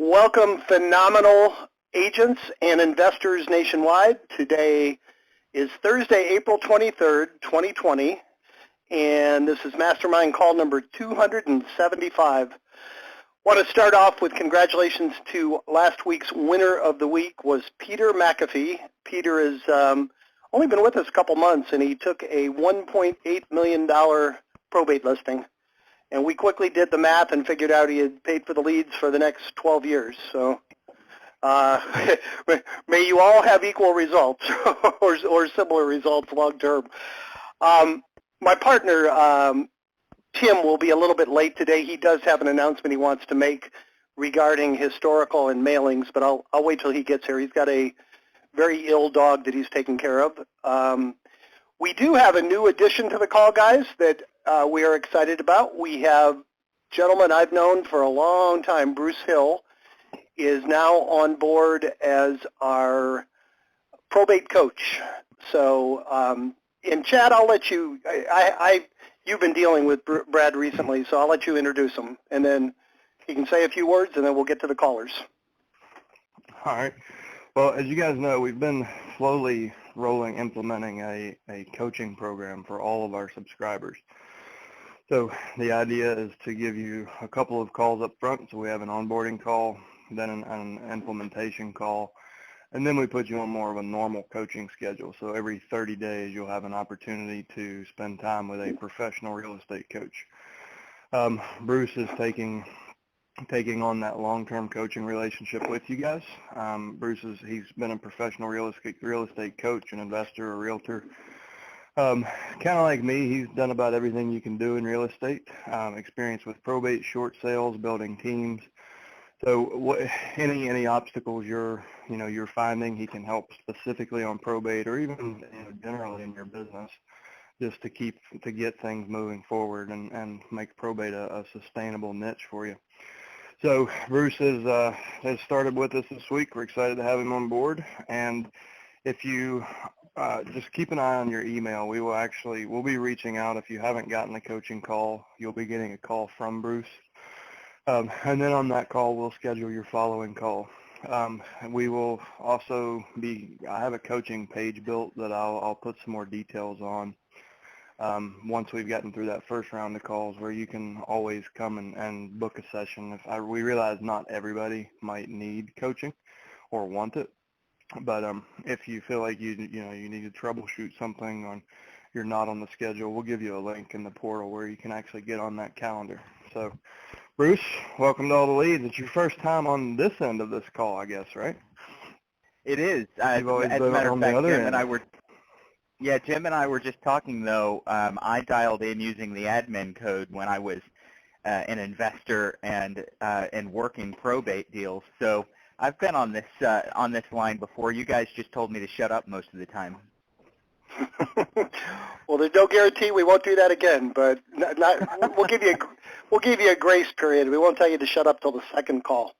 Welcome, phenomenal agents and investors nationwide. Today is Thursday, April 23rd, 2020, and this is Mastermind call number 275. Want to start off with congratulations to last week's winner of the week was Peter McAfee. Peter has only been with us a couple months, and he took a $1.8 million probate listing. And we quickly did the math and figured out he had paid for the leads for the next 12 years. So may you all have equal results or similar results long term. My partner, Tim, will be a little bit late today. He does have an announcement he wants to make regarding historical and mailings, but I'll wait till he gets here. He's got a very ill dog that he's taking care of. We do have a new addition to the call, guys, that we are excited about. We have a gentleman I've known for a long time, Bruce Hill, is now on board as our probate coach. So in chat, I'll let you, you've been dealing with Brad recently, so I'll let you introduce him. And then he can say a few words, and then we'll get to the callers. All right. Well, as you guys know, we've been slowly implementing a coaching program for all of our subscribers. So the idea is to give you a couple of calls up front. So we have an onboarding call, then an implementation call, and then we put you on more of a normal coaching schedule. So every 30 days you'll have an opportunity to spend time with a professional real estate coach. Bruce is taking on that long-term coaching relationship with you guys. Bruce he's been a professional real estate coach, an investor, a realtor. Kind of like me, he's done about everything you can do in real estate. Experience with probate, short sales, building teams. So any obstacles you're finding, he can help specifically on probate or even generally in your business, just to get things moving forward and make probate a sustainable niche for you. So Bruce has started with us this week. We're excited to have him on board. And if you just keep an eye on your email, we'll be reaching out. If you haven't gotten a coaching call, you'll be getting a call from Bruce. And then on that call, we'll schedule your following call. We will also I have a coaching page built that I'll put some more details on. Once we've gotten through that first round of calls, where you can always come and book a session. We realize not everybody might need coaching or want it, but if you feel like you need to troubleshoot something or you're not on the schedule, we'll give you a link in the portal where you can actually get on that calendar. So Bruce, welcome to All the Leads. It's your first time on this end of this call, I guess, right? It is. You've always been on the other end. Jim and I were just talking, though. I dialed in using the admin code when I was an investor and working probate deals. So I've been on this line before. You guys just told me to shut up most of the time. Well, there's no guarantee we won't do that again, but we'll give you a grace period. We won't tell you to shut up till the second call.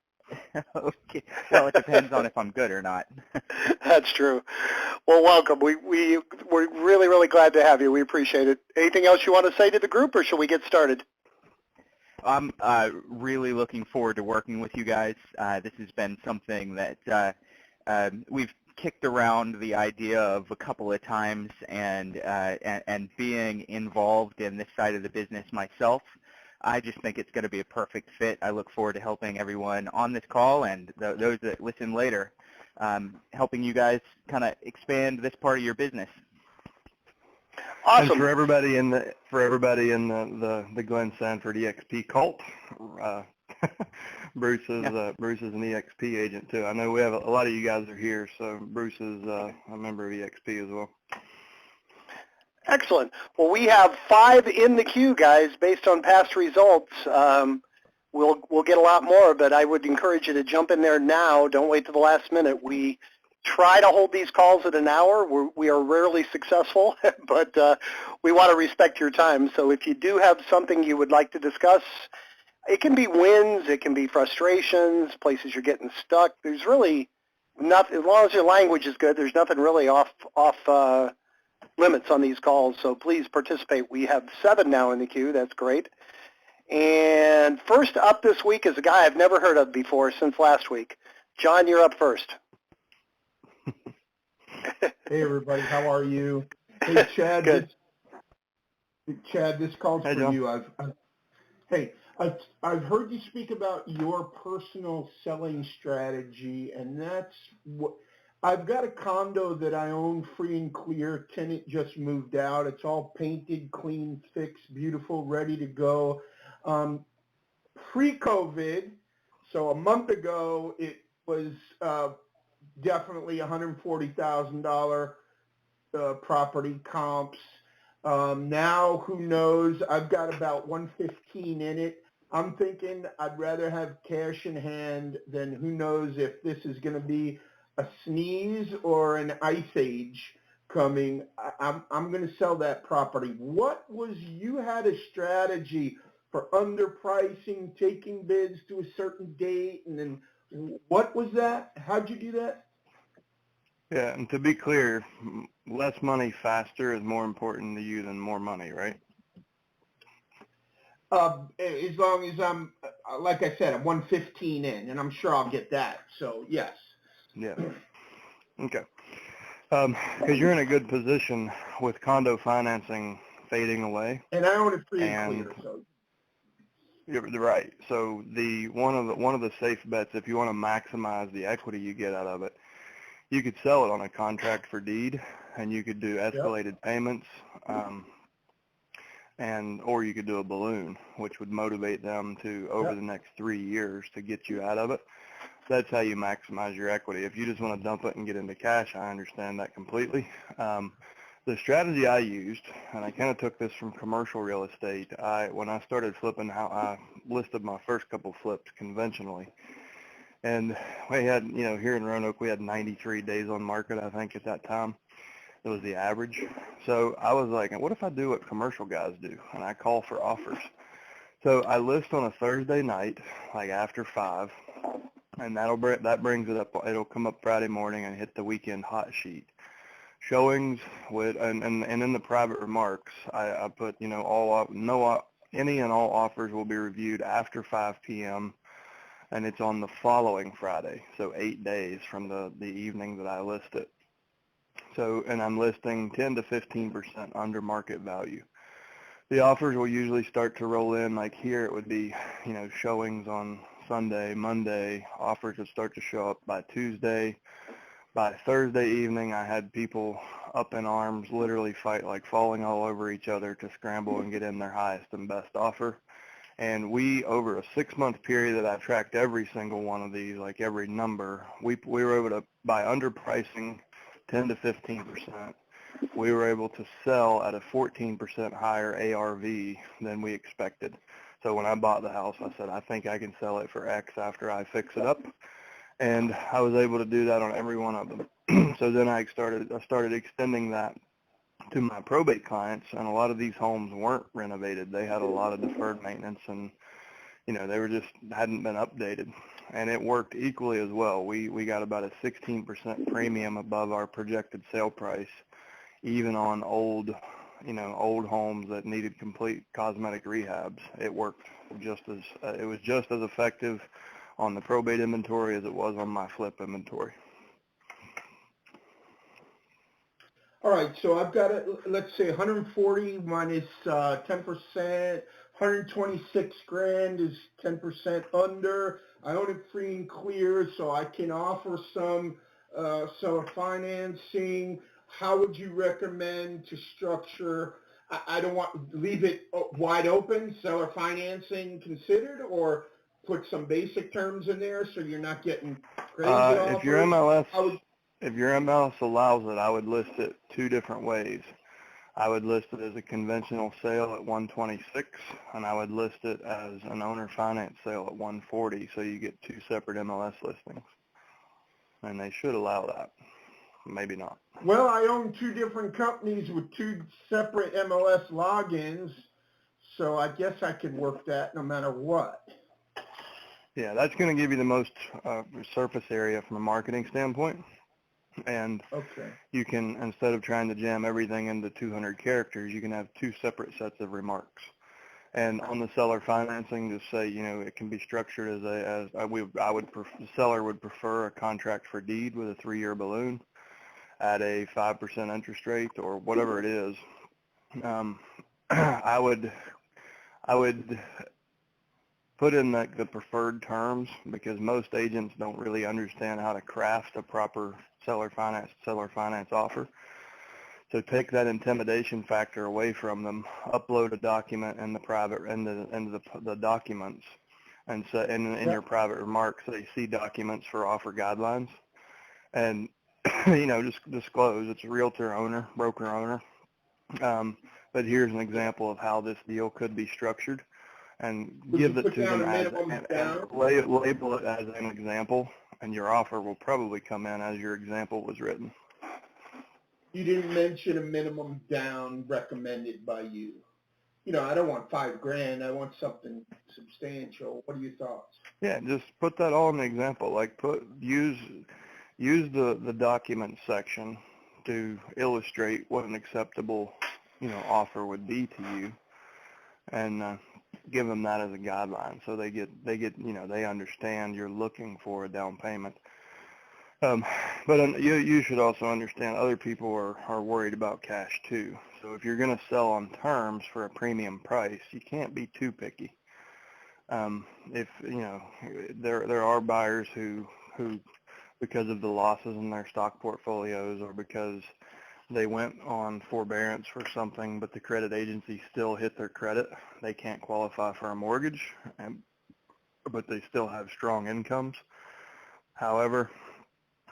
Okay. Well, it depends on if I'm good or not. That's true. Well, welcome. We're really, really glad to have you. We appreciate it. Anything else you want to say to the group, or should we get started? I'm really looking forward to working with you guys. This has been something that we've kicked around the idea of a couple of times, and being involved in this side of the business myself, I just think it's going to be a perfect fit. I look forward to helping everyone on this call and those that listen later, helping you guys kind of expand this part of your business. Awesome. And for everybody in the Glenn Sanford EXP cult, Bruce is an EXP agent too. I know we have a lot of you guys are here, so Bruce is a member of EXP as well. Excellent. Well, we have 5 in the queue, guys, based on past results. We'll get a lot more, but I would encourage you to jump in there now. Don't wait till the last minute. We try to hold these calls at an hour. We are rarely successful, but we want to respect your time. So if you do have something you would like to discuss, it can be wins, it can be frustrations, places you're getting stuck. There's really nothing, as long as your language is good, there's nothing really off limits on these calls, so please participate. We have 7 now in the queue. That's great. And first up this week is a guy I've never heard of before since last week. John, you're up first. Hey everybody, how are you? Hey Chad, Good. This calls Hey, for Joe. you. I've heard you speak about your personal selling strategy, and that's what I've got a condo that I own free and clear. Tenant just moved out. It's all painted, clean, fixed, beautiful, ready to go. Pre-COVID, so a month ago, it was definitely $140,000 property comps. Now, who knows? I've got about 115 in it. I'm thinking I'd rather have cash in hand than who knows if this is going to be a sneeze or an ice age coming. I'm going to sell that property. You had a strategy for underpricing, taking bids to a certain date, and then what was that? How'd you do that? Yeah, and to be clear, less money faster is more important to you than more money, right? As long as I'm, like I said, I'm 115 in, and I'm sure I'll get that. So yes. Yeah. Okay. Because you're in a good position with condo financing fading away. And I own it free and And clear. So you're right. So one of the safe bets, if you want to maximize the equity you get out of it, you could sell it on a contract for deed, and you could do escalated payments, or you could do a balloon, which would motivate them to, over the next 3 years, to get you out of it. That's how you maximize your equity. If you just want to dump it and get into cash, I understand that completely. The strategy I used, and I kind of took this from commercial real estate, when I started flipping, how I listed my first couple flips conventionally. And we had, here in Roanoke, we had 93 days on market, I think, at that time. It was the average. So I was like, what if I do what commercial guys do? And I call for offers. So I list on a Thursday night, like after 5, and that brings it up. It'll come up Friday morning and hit the weekend hot sheet. Showings and in the private remarks, I put, any and all offers will be reviewed after 5 p.m., and it's on the following Friday, so 8 days from the evening that I list it. So, and I'm listing 10 to 15% under market value. The offers will usually start to roll in, like here it would be, showings on Sunday, Monday, offers would start to show up by Tuesday. By Thursday evening, I had people up in arms, literally falling all over each other to scramble and get in their highest and best offer. And over a 6-month period that I've tracked every single one of these, like every number, we were able to, by underpricing 10 to 15%, we were able to sell at a 14% higher ARV than we expected. So when I bought the house, I said, I think I can sell it for X after I fix it up. And I was able to do that on every one of them. So then I started extending that to my probate clients, and a lot of these homes weren't renovated. They had a lot of deferred maintenance, and they were hadn't been updated, and it worked equally as well. We got about a 16% premium above our projected sale price, even on old homes that needed complete cosmetic rehabs. It worked it was just as effective on the probate inventory as it was on my flip inventory. all right, so I've got let's say 140 minus 10%, 126 grand is 10% under. I own it free and clear, so I can offer some seller financing. How would you recommend to structure? I don't want leave it wide open, seller financing considered, or put some basic terms in there so you're not getting crazy offers. If your MLS allows it, I would list it 2 different ways. I would list it as a conventional sale at 126, and I would list it as an owner finance sale at 140, so you get 2 separate MLS listings. And they should allow that. Maybe not. Well, I own 2 different companies with 2 separate MLS logins, so I guess I could work that no matter what. Yeah, that's going to give you the most surface area from a marketing standpoint. And you can, instead of trying to jam everything into 200 characters, you can have 2 separate sets of remarks. And on the seller financing, just say, it can be structured the seller would prefer a contract for deed with a 3-year balloon at a 5% interest rate or whatever it is. I would put in the preferred terms because most agents don't really understand how to craft a proper seller finance offer. So take that intimidation factor away from them. Upload a document in the private into the documents, and so in your private remarks, say see documents for offer guidelines, and just disclose it's a realtor owner, broker owner. But here's an example of how this deal could be structured, and give it to them and label it as an example, and your offer will probably come in as your example was written. You didn't mention a minimum down recommended by you. I don't want $5,000. I want something substantial. What are your thoughts? Yeah, just put that all in the example. Like use the document section to illustrate what an acceptable offer would be to you, and give them that as a guideline so they understand you're looking for a down payment. But you should also understand other people are worried about cash too. So if you're going to sell on terms for a premium price, you can't be too picky. If there are buyers who because of the losses in their stock portfolios or because they went on forbearance for something, but the credit agency still hit their credit, they can't qualify for a mortgage, but they still have strong incomes. However,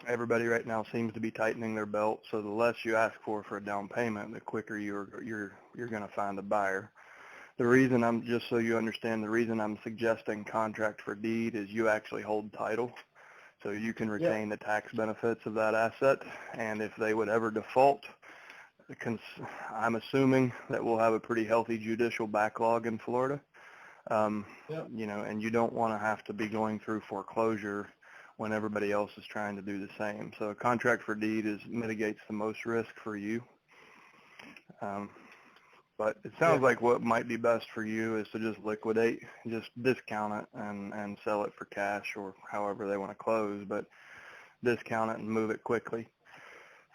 everybody right now seems to be tightening their belt, so the less you ask for a down payment, the quicker you're going to find a buyer. The reason just so you understand, the reason I'm suggesting contract for deed is you actually hold title, so you can retain the tax benefits of that asset. And if they would ever default, I'm assuming that we'll have a pretty healthy judicial backlog in Florida. And you don't want to have to be going through foreclosure when everybody else is trying to do the same. So a contract for deed mitigates the most risk for you. But it sounds like what might be best for you is to just liquidate, just discount it and sell it for cash or however they want to close, but discount it and move it quickly.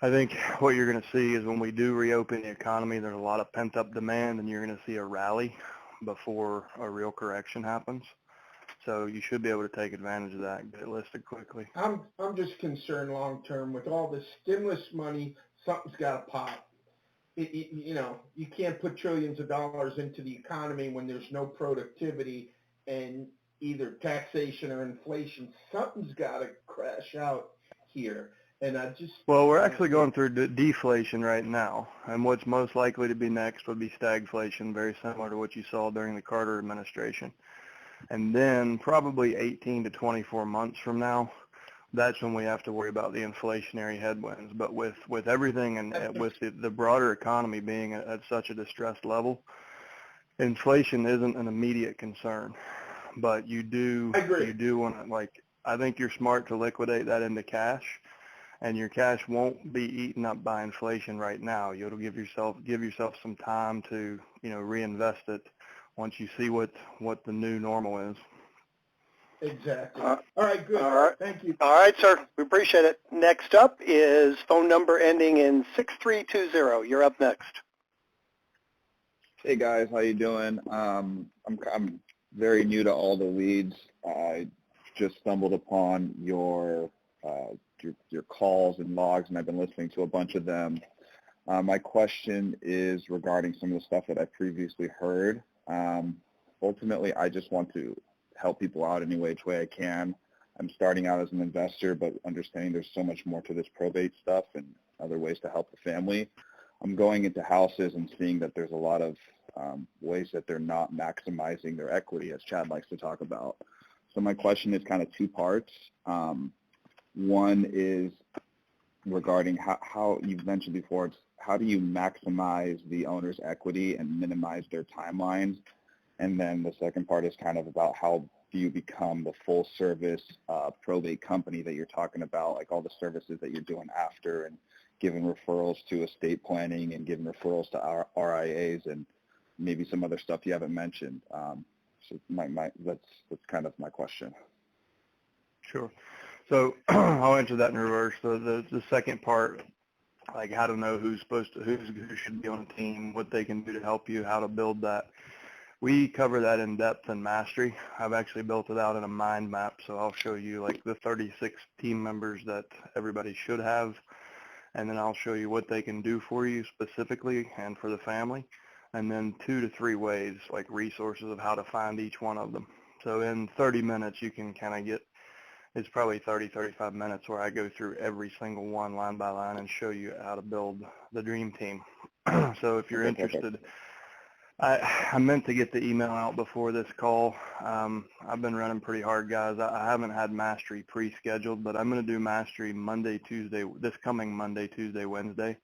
I think what you're going to see is when we do reopen the economy, there's a lot of pent-up demand, and you're going to see a rally before a real correction happens. So you should be able to take advantage of that and get it listed quickly. I'm just concerned long term with all this stimulus money. Something's got to pop. You can't put trillions of dollars into the economy when there's no productivity and either taxation or inflation. Something's got to crash out here. And well, we're actually going through deflation right now, and what's most likely to be next would be stagflation, very similar to what you saw during the Carter administration. And then probably 18 to 24 months from now, that's when we have to worry about the inflationary headwinds. But with everything and with the broader economy being at such a distressed level, inflation isn't an immediate concern. But you do want to, I think you're smart to liquidate that into cash, and your cash won't be eaten up by inflation right now. You'll give yourself some time to reinvest it once you see what the new normal is. Exactly. All right, good. All right. Thank you. All right, sir. We appreciate it. Next up is phone number ending in 6320. You're up next. Hey guys, how you doing? I'm very new to all the weeds. I just stumbled upon your calls and logs, and I've been listening to a bunch of them. My question is regarding some of the stuff that I previously heard. Ultimately, I just want to help people out any which way I can. I'm starting out as an investor, but understanding there's so much more to this probate stuff and other ways to help the family. I'm going into houses and seeing that there's a lot of ways that they're not maximizing their equity, as Chad likes to talk about. So my question is kind of two parts. One is regarding how you've mentioned before, it's how do you maximize the owner's equity and minimize their timelines? And then the second part is kind of about how do you become the full service probate company that you're talking about, like all the services that you're doing after and giving referrals to estate planning and giving referrals to RIAs and maybe some other stuff you haven't mentioned. So that's kind of my question. Sure. So I'll answer that in reverse. So the second part, like how to know who should be on a team, what they can do to help you, how to build that. We cover that in depth in Mastery. I've actually built it out in a mind map, so I'll show you like the 36 team members that everybody should have, and then I'll show you what they can do for you specifically and for the family, and then 2 to 3 ways, like resources of how to find each one of them. So in 30 minutes, you can kind of get, it's probably 30, 35 minutes where I go through every single one line by line and show you how to build the dream team. So if you're interested, I meant to get the email out before this call. I've been running pretty hard, guys. I haven't had Mastery pre-scheduled, but I'm going to do Mastery Monday, Tuesday, this coming Monday, Tuesday, Wednesday.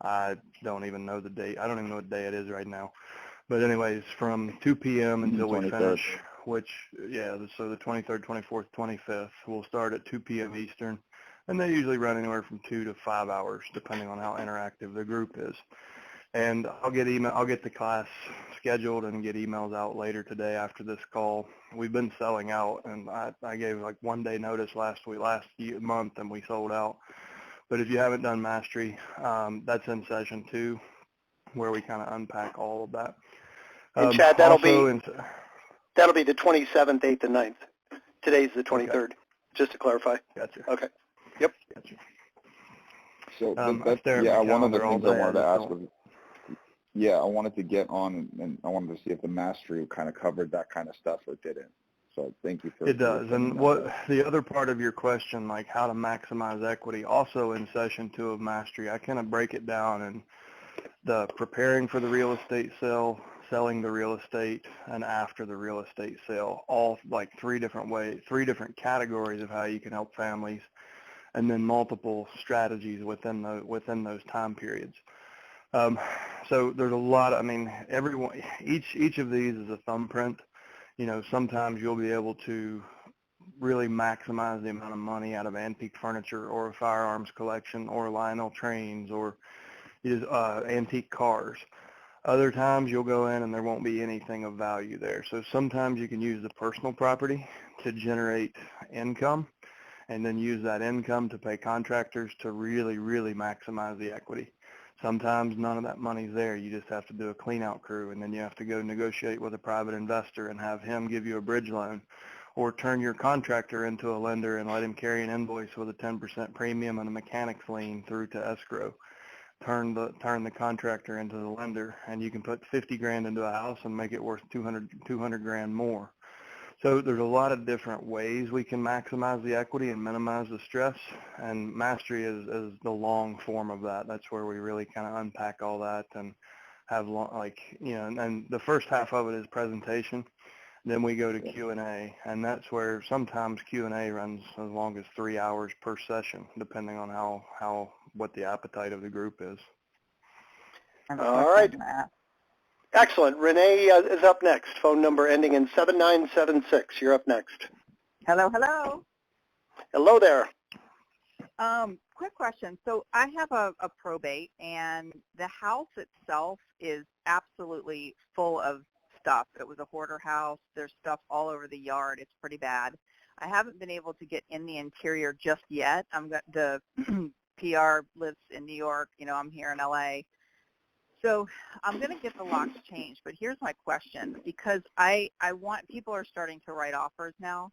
I don't even know the date. I don't even know what day it is right now. But anyways, from 2 p.m. until we finish, which, yeah, so the 23rd, 24th, 25th, we'll start at 2 p.m. Eastern. And they usually run anywhere from 2 to 5 hours, depending on how interactive the group is. And I'll get the class scheduled and get emails out later today after this call. We've been selling out, and I gave like 1 day notice last month, and we sold out. But if you haven't done Mastery, that's in session 2, where we kind of unpack all of that. And Chad, that'll be the 27th, 8th, and 9th. Today's the 23rd, okay. Just to clarify. Gotcha. Okay. Yep. Gotcha. So one of the things I wanted to ask was, I wanted to get on and I wanted to see if the Mastery kind of covered that kind of stuff or didn't. So thank you for it does. And what the other part of your question, like how to maximize equity, also in session 2 of Mastery, I kind of break it down in the preparing for the real estate sale, selling the real estate, and after the real estate sale, all like 3 different ways, 3 different categories of how you can help families, and then multiple strategies within those time periods. So there's a lot of, I mean, each of these is a thumbprint. You know, sometimes you'll be able to really maximize the amount of money out of antique furniture or a firearms collection or Lionel trains or antique cars. Other times you'll go in and there won't be anything of value there. So sometimes you can use the personal property to generate income and then use that income to pay contractors to really, really maximize the equity. Sometimes none of that money's there. You just have to do a clean-out crew, and then you have to go negotiate with a private investor and have him give you a bridge loan, or turn your contractor into a lender and let him carry an invoice with a 10% premium and a mechanic's lien through to escrow. Turn the contractor into the lender, and you can put 50 grand into a house and make it worth 200 grand more. So there's a lot of different ways we can maximize the equity and minimize the stress, and Mastery is the long form of that. That's where we really kind of unpack all that and have and the first half of it is presentation. Then we go to Q&A, and that's where sometimes Q&A runs as long as 3 hours per session, depending on what the appetite of the group is. All right. Excellent. Renee is up next. Phone number ending in 7976. You're up next. Hello, hello. Hello there. Quick question. So I have a probate, and the house itself is absolutely full of stuff. It was a hoarder house. There's stuff all over the yard. It's pretty bad. I haven't been able to get in the interior just yet. The PR lives in New York. You know, I'm here in LA. So I'm going to get the locks changed, but here's my question, because I want, people are starting to write offers now,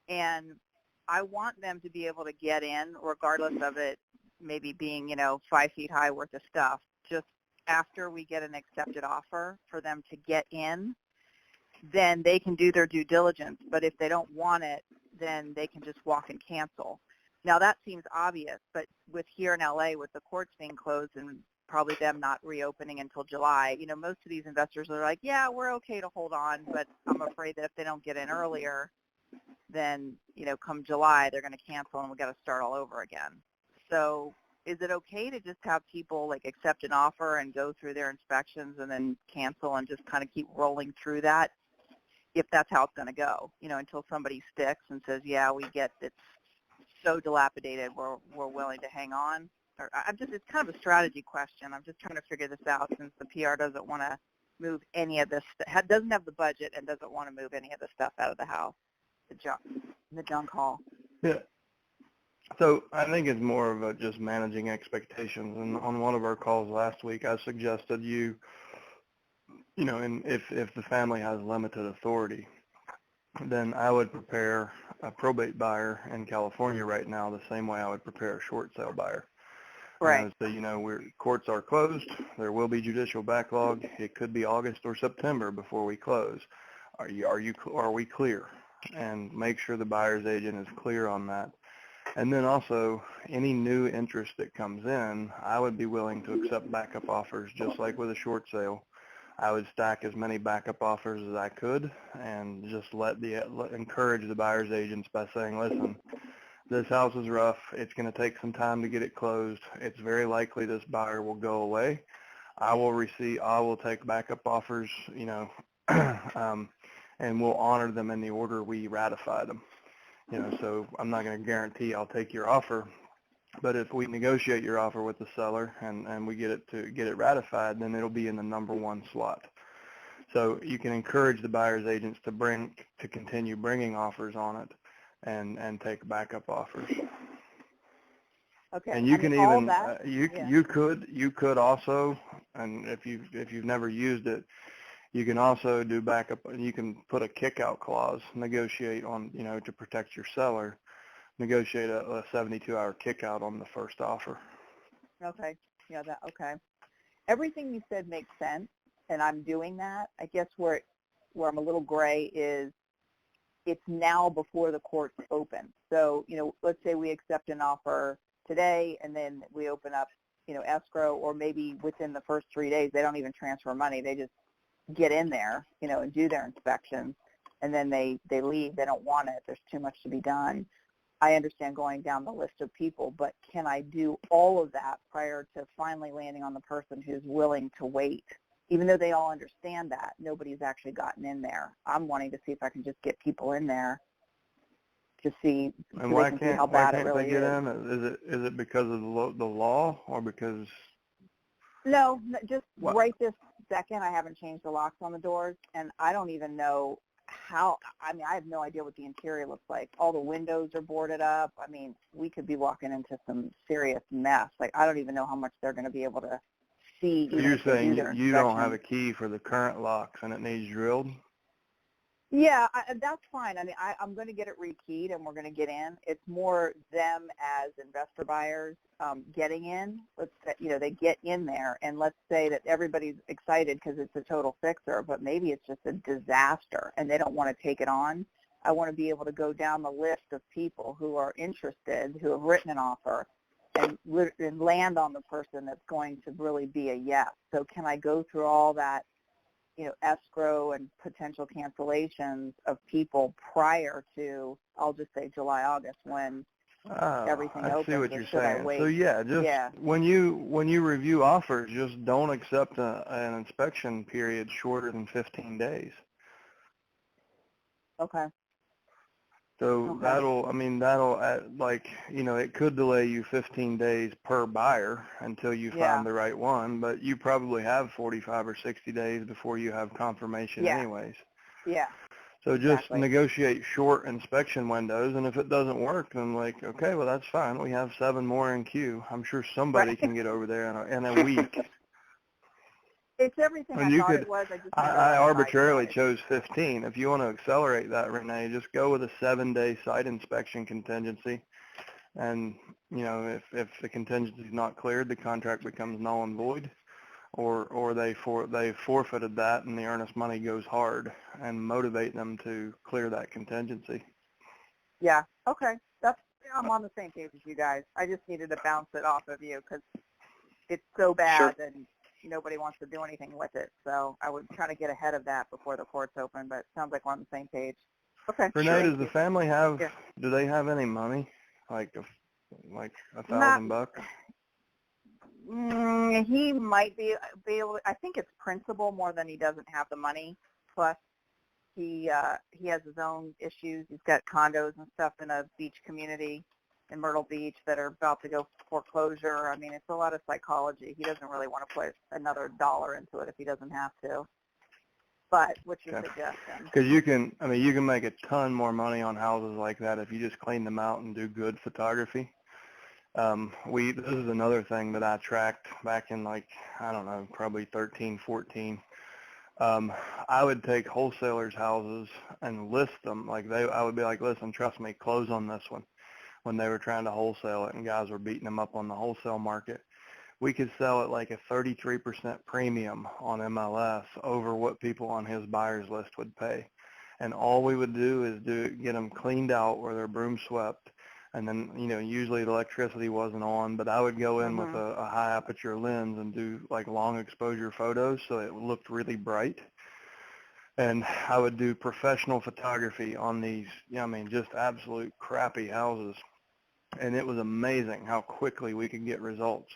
and I want them to be able to get in regardless of it maybe being, 5 feet high worth of stuff, just after we get an accepted offer for them to get in, then they can do their due diligence, but if they don't want it, then they can just walk and cancel. Now that seems obvious, but with here in LA with the courts being closed and probably them not reopening until July, most of these investors are like, yeah, we're okay to hold on, but I'm afraid that if they don't get in earlier, then, come July, they're going to cancel and we've got to start all over again. So is it okay to just have people accept an offer and go through their inspections and then cancel and just kind of keep rolling through that, if that's how it's going to go, until somebody sticks and says, yeah, we get it's so dilapidated, we're willing to hang on? Or it's kind of a strategy question. I'm just trying to figure this out since the PR doesn't want to move any of this, doesn't have the budget and doesn't want to move any of the stuff out of the house, the junk haul. Yeah. So I think it's more of a just managing expectations. And on one of our calls last week, I suggested and if the family has limited authority, then I would prepare a probate buyer in California right now the same way I would prepare a short sale buyer. Right. So, courts are closed. There will be judicial backlog. It could be August or September before we close. Are we clear? And make sure the buyer's agent is clear on that. And then also, any new interest that comes in, I would be willing to accept backup offers, just like with a short sale. I would stack as many backup offers as I could, and just encourage the buyer's agents by saying, listen, this house is rough. It's going to take some time to get it closed. It's very likely this buyer will go away. I will take backup offers, and we'll honor them in the order we ratify them. So I'm not going to guarantee I'll take your offer, but if we negotiate your offer with the seller and we get it ratified, then it'll be in the number one slot. So you can encourage the buyer's agents to continue bringing offers on it and take backup offers. Okay. And you can even yeah. you could also, and if you've never used it, you can also do backup. You can put a kick-out clause, negotiate on, to protect your seller, negotiate a 72-hour kick-out on the first offer. Okay. Yeah. Okay. Everything you said makes sense, and I'm doing that. I guess where I'm a little gray is it's now before the court's open. So, let's say we accept an offer today, and then we open up, escrow, or maybe within the first 3 days they don't even transfer money. They just get in there, and do their inspections, and then they leave. They don't want it. There's too much to be done. I understand going down the list of people, but can I do all of that prior to finally landing on the person who's willing to wait? Even though they all understand that, nobody's actually gotten in there. I'm wanting to see if I can just get people in there to see, and so they can see how bad it really they get in? Is it because of the law, or because? No, just right this second, I haven't changed the locks on the doors, and I don't even know how. I have no idea what the interior looks like. All the windows are boarded up. We could be walking into some serious mess. I don't even know how much they're going to be able to see. So you're saying you don't have a key for the current locks and it needs drilled? Yeah, that's fine. I'm going to get it rekeyed, and we're going to get in. It's more them as investor buyers getting in. Let's say, they get in there, and let's say that everybody's excited because it's a total fixer, but maybe it's just a disaster, and they don't want to take it on. I want to be able to go down the list of people who are interested, who have written an offer, and land on the person that's going to really be a yes. So can I go through all that, escrow and potential cancellations of people prior to, I'll just say July, August, when everything opens? I see what you're saying. So when you review offers, just don't accept an inspection period shorter than 15 days. Okay. So that'll it could delay you 15 days per buyer until you find the right one, but you probably have 45 or 60 days before you have confirmation anyways. Yeah. So just negotiate short inspection windows, and if it doesn't work, then okay, well, that's fine. We have 7 more in queue. I'm sure somebody can get over there in a week. It's everything I thought it was. I arbitrarily chose 15. If you want to accelerate that, Renee, just go with a 7-day site inspection contingency. And, if the contingency is not cleared, the contract becomes null and void, or they forfeited that and the earnest money goes hard, and motivate them to clear that contingency. Yeah. Okay. I'm on the same page as you guys. I just needed to bounce it off of you because it's so bad and nobody wants to do anything with it. So I would try to get ahead of that before the court's open, but it sounds like we're on the same page. Okay. Renee, does the family have, do they have any money? Like $1,000? He might be able, I think it's principal more than he doesn't have the money. Plus he has his own issues. He's got condos and stuff in a beach community in Myrtle Beach that are about to go foreclosure. It's a lot of psychology. He doesn't really want to put another dollar into it if he doesn't have to. But what's your Okay. suggestion? Because you can make a ton more money on houses like that if you just clean them out and do good photography. This is another thing that I tracked back in I don't know, probably 13, 14. I would take wholesalers' houses and list them. I would be like, listen, trust me, close on this one. When they were trying to wholesale it and guys were beating them up on the wholesale market, we could sell it like a 33% premium on MLS over what people on his buyer's list would pay. And all we would do is get them cleaned out where they're broom swept. And then, usually the electricity wasn't on, but I would go in with a high aperture lens and do long exposure photos so it looked really bright. And I would do professional photography on these, just absolute crappy houses. And it was amazing how quickly we could get results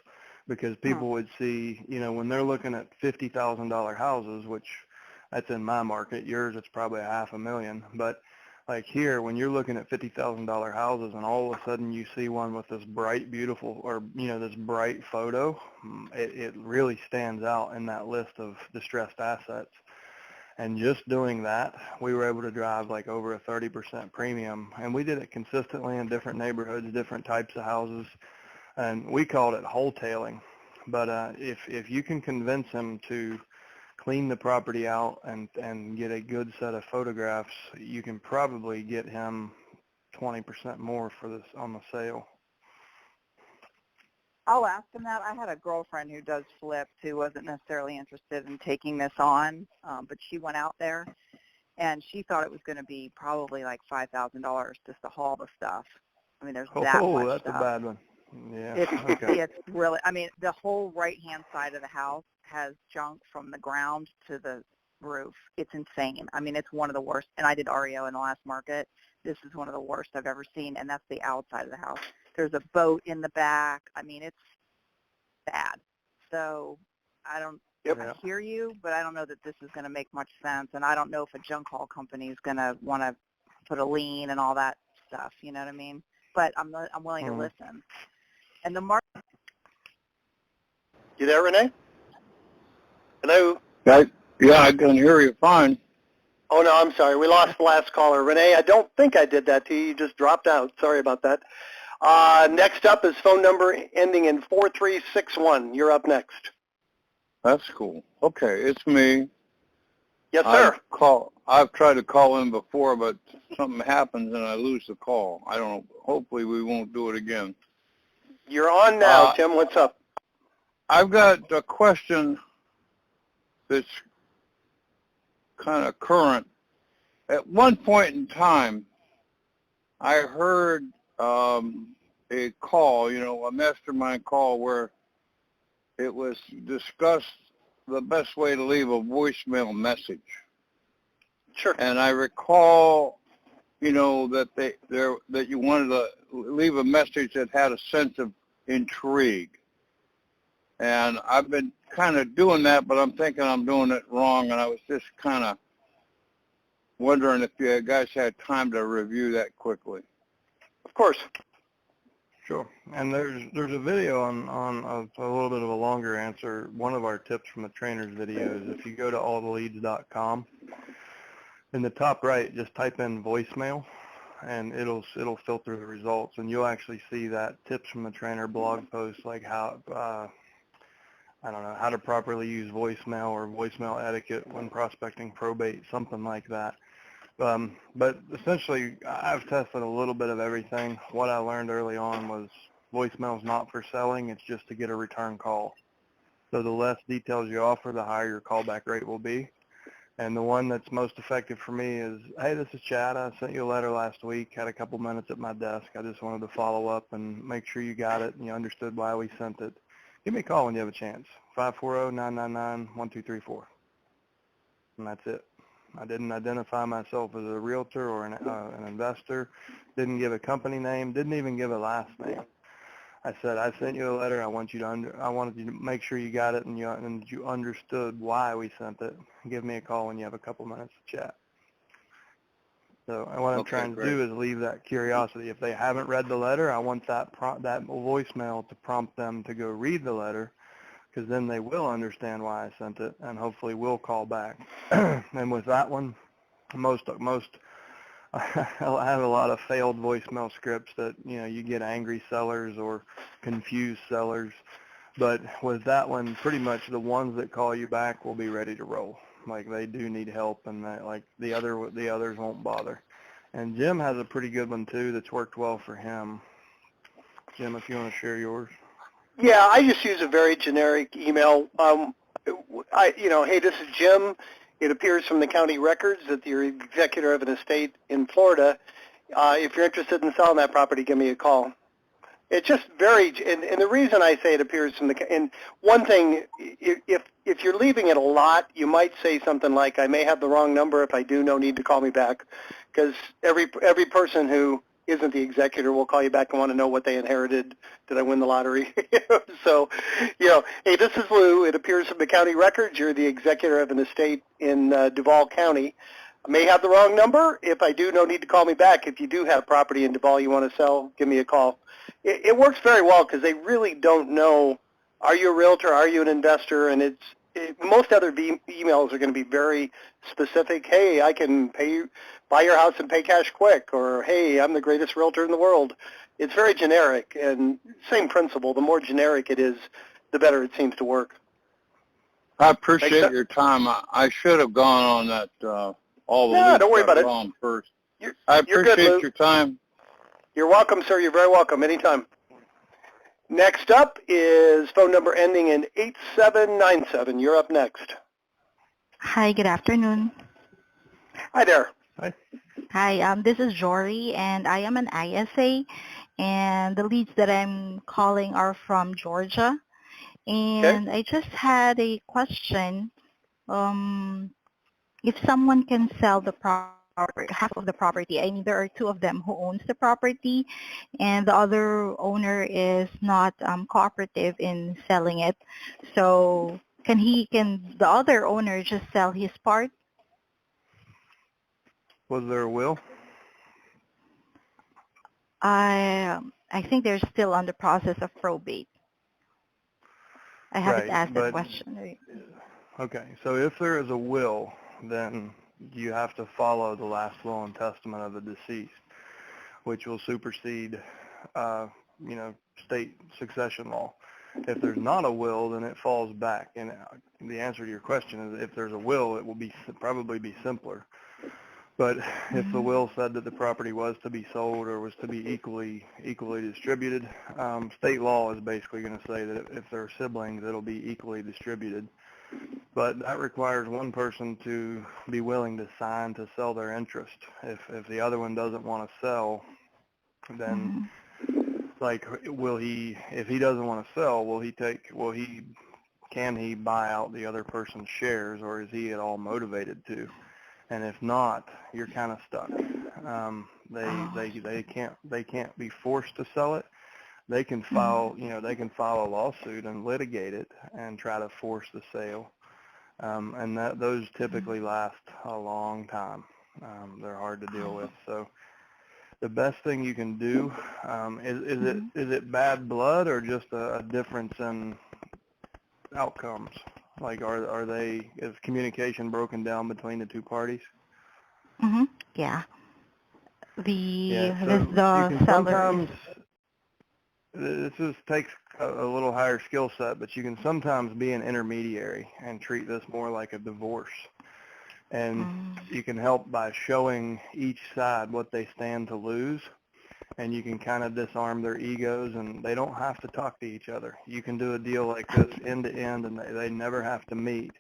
because people would see, when they're looking at $50,000 houses, which that's in my market, yours it's probably $500,000, but here, when you're looking at $50,000 houses and all of a sudden you see one with this bright, beautiful, or, this bright photo, it really stands out in that list of distressed assets. And just doing that, we were able to drive over a 30% premium. And we did it consistently in different neighborhoods, different types of houses. And we called it wholetailing. But if you can convince him to clean the property out and get a good set of photographs, you can probably get him 20% more for this on the sale. I'll ask him that. I had a girlfriend who does flips who wasn't necessarily interested in taking this on, but she went out there, and she thought it was going to be probably like $5,000 just to haul the stuff. I mean, there's that much that's stuff. A bad one. Yeah. It's really, the whole right-hand side of the house has junk from the ground to the roof. It's insane. It's one of the worst, and I did REO in the last market. This is one of the worst I've ever seen, and that's the outside of the house. There's a boat in the back. It's bad. So I hear you, but I don't know that this is going to make much sense, and I don't know if a junk haul company is going to want to put a lien and all that stuff, you know what I mean? But I'm willing to listen. And the market. You there, Renee? Hello? Yeah, I can hear you fine. Oh, no, I'm sorry. We lost the last caller. Renee, I don't think I did that to you. You just dropped out. Sorry about that. Next up is phone number ending in 4361. You're up next. That's cool. Okay, it's me. Yes, sir. I've tried to call in before, but something happens and I lose the call. I don't know. Hopefully we won't do it again. You're on now, Tim. What's up? I've got a question that's kind of current. At one point in time, I heard a call, a mastermind call where it was discussed the best way to leave a voicemail message. Sure. And I recall, that that you wanted to leave a message that had a sense of intrigue. And I've been kind of doing that, but I'm thinking I'm doing it wrong, and I was just kind of wondering if you guys had time to review that quickly. Of course. Sure. And there's a video on a little bit of a longer answer. One of our tips from the trainer's video is if you go to alltheleads.com, in the top right, just type in voicemail, and it'll filter the results, and you'll actually see that tips from the trainer blog post like how how to properly use voicemail or voicemail etiquette when prospecting probate, something like that. But essentially, I've tested a little bit of everything. What I learned early on was voicemail's not for selling. It's just to get a return call. So the less details you offer, the higher your callback rate will be. And the one that's most effective for me is, hey, this is Chad. I sent you a letter last week, had a couple minutes at my desk. I just wanted to follow up and make sure you got it and you understood why we sent it. Give me a call when you have a chance, 540-999-1234. And that's it. I didn't identify myself as a realtor or an investor, didn't give a company name, didn't even give a last name. I said, I sent you a letter. I wanted you to make sure you got it and you understood why we sent it. Give me a call when you have a couple minutes to chat. So what I'm trying to do is leave that curiosity. If they haven't read the letter, I want that voicemail to prompt them to go read the letter because then they will understand why I sent it and hopefully will call back. And with that one, most I have a lot of failed voicemail scripts that, you get angry sellers or confused sellers. But with that one, pretty much the ones that call you back will be ready to roll. Like they do need help, and that, like the others won't bother. And Jim has a pretty good one too that's worked well for him. Jim, if you want to share yours. Yeah, I just use a very generic email. Hey, this is Jim. It appears from the county records that you're executor of an estate in Florida. If you're interested in selling that property, give me a call. It's just very, and the reason I say it appears from and one thing, if you're leaving it a lot, you might say something like, I may have the wrong number. If I do, no need to call me back, because every person who isn't the executor will call you back and want to know what they inherited. Did I win the lottery? So, hey, this is Lou. It appears from the county records you're the executor of an estate in Duval County. I may have the wrong number. If I do, no need to call me back. If you do have property in Duval you want to sell, give me a call. It works very well because they really don't know, are you a realtor, are you an investor, and most other emails are going to be very specific. Hey, I can buy your house and pay cash quick, or hey, I'm the greatest realtor in the world. It's very generic, and same principle. The more generic it is, the better it seems to work. I appreciate your time. I should have gone on that all the No, don't worry about it. on first. You're I appreciate good, your time. You're welcome, sir. You're very welcome. Anytime. Next up is phone number ending in 8797. You're up next. Hi, good afternoon. Hi there. Hi. Hi, this is Jory, and I am an ISA, and the leads that I'm calling are from Georgia. And Okay. I just had a question. If someone can sell the half of the property, I mean, there are two of them who owns the property, and the other owner is not cooperative in selling it. So can the other owner just sell his part? Was there a will? I think they're still on the process of probate. I haven't asked that question. Okay, so if there is a will, then you have to follow the last will and testament of the deceased, which will supersede, state succession law. If there's not a will, then it falls back. And the answer to your question is, if there's a will, it will probably be simpler. But if the will said that the property was to be sold or was to be equally distributed, state law is basically going to say that if there are siblings, it'll be equally distributed. But that requires one person to be willing to sign to sell their interest. If the other one doesn't want to sell, then if he doesn't want to sell, can he buy out the other person's shares, or is he at all motivated to? And if not, you're kind of stuck. They can't be forced to sell it. They can file, a lawsuit and litigate it and try to force the sale. And those typically last a long time. They're hard to deal with. So the best thing you can do, is it bad blood or just a difference in outcomes? Like, is communication broken down between the two parties? Mm-hmm. Yeah. The seller. Sometimes, this takes a little higher skill set, but you can sometimes be an intermediary and treat this more like a divorce. And you can help by showing each side what they stand to lose, and you can kind of disarm their egos, and they don't have to talk to each other. You can do a deal like this end to end, and they never have to meet.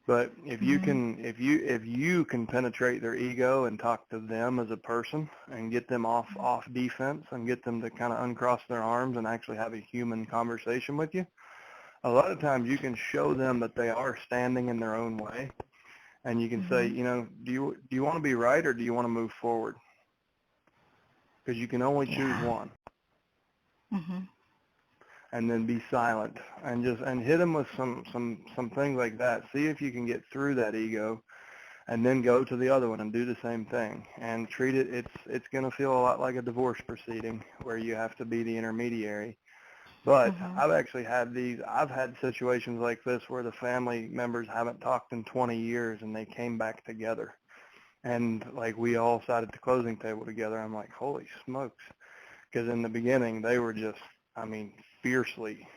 But if you can penetrate their ego and talk to them as a person and get them off defense and get them to kind of uncross their arms and actually have a human conversation with you, a lot of times you can show them that they are standing in their own way, and you can say, do you want to be right or do you want to move forward? Because you can only choose one. And then be silent and hit them with some things like that. See if you can get through that ego, and then go to the other one and do the same thing and treat it. It's going to feel a lot like a divorce proceeding where you have to be the intermediary. But I've actually had I've had situations like this where the family members haven't talked in 20 years and they came back together. And like we all sat at the closing table together. I'm like, holy smokes. Because in the beginning they were just, I mean, fiercely,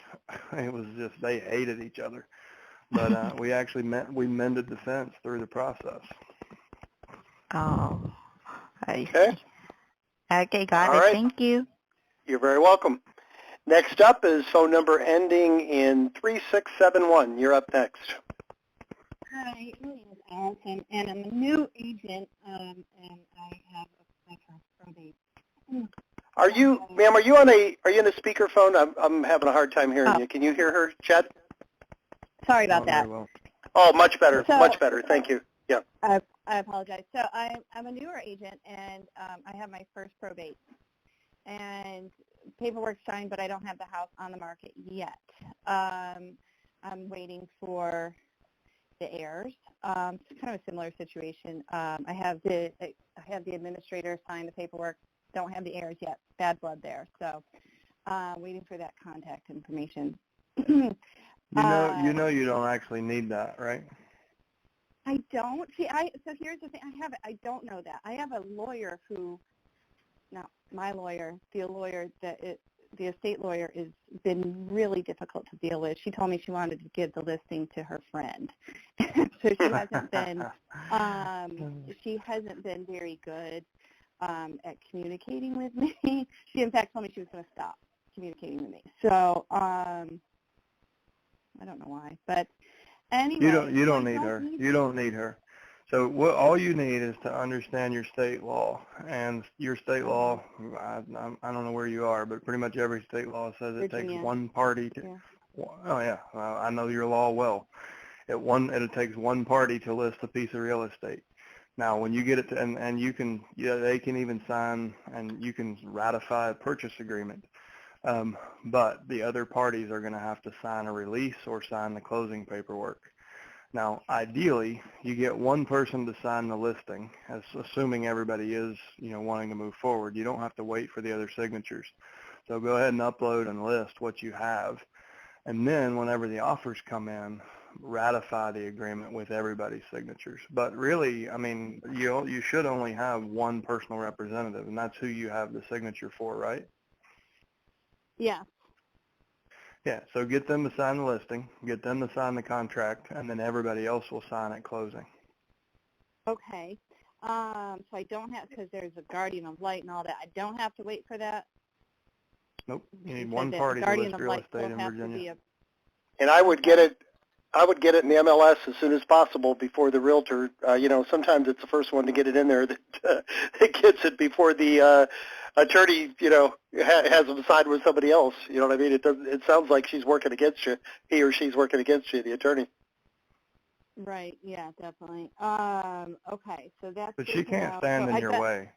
it was just, they hated each other. But we actually we mended the fence through the process. Oh, I Okay. see. Okay, got All it. right. Thank you. You're very welcome. Next up is phone number ending in 3671. You're up next. Hi, my name is Allison, and I'm a new agent, and I have my first probate. Are you, ma'am, are you in a speakerphone? I'm having a hard time hearing you. Can you hear her, Chad? Sorry about that. Well. Oh, much better. So, Much better. Thank you. Yeah. I apologize. So I'm a newer agent, and I have my first probate. And paperwork's signed, but I don't have the house on the market yet. I'm waiting for the heirs. It's kind of a similar situation. I have the administrator sign the paperwork. Don't have the heirs yet. Bad blood there. So waiting for that contact information. You know you don't actually need that, right? I don't. See, so here's the thing. I don't know that. I have a lawyer who, not my lawyer, the estate lawyer has been really difficult to deal with. She told me she wanted to give the listing to her friend. So she hasn't been very good at communicating with me. She in fact told me she was going to stop communicating with me. So I don't know why, but anyway. You don't need her. You don't need her. So all you need is to understand your state law, and your state law, I don't know where you are, but pretty much every state law says it Virginia. takes one party to, Yeah. Oh yeah, I know your law well. It takes one party to list a piece of real estate. Now when you get it to, and you can, they can even sign and you can ratify a purchase agreement. But the other parties are going to have to sign a release or sign the closing paperwork. Now, ideally, you get one person to sign the listing, assuming everybody is, wanting to move forward. You don't have to wait for the other signatures. So go ahead and upload and list what you have. And then whenever the offers come in, ratify the agreement with everybody's signatures. But really, I mean, you should only have one personal representative, and that's who you have the signature for, right? Yeah. Yeah, so get them to sign the listing, get them to sign the contract, and then everybody else will sign at closing. Okay. So I don't have, because there's a guardian of light and all that, I don't have to wait for that? Nope. You need one party to list real estate in Virginia. And I would get it in the MLS as soon as possible before the realtor. Sometimes it's the first one to get it in there that gets it before the attorney, has them signed with somebody else. You know what I mean? It sounds like she's working against you. He or she's working against you, the attorney. Right. Yeah, definitely. Okay. So that's. But she can't stand in your way.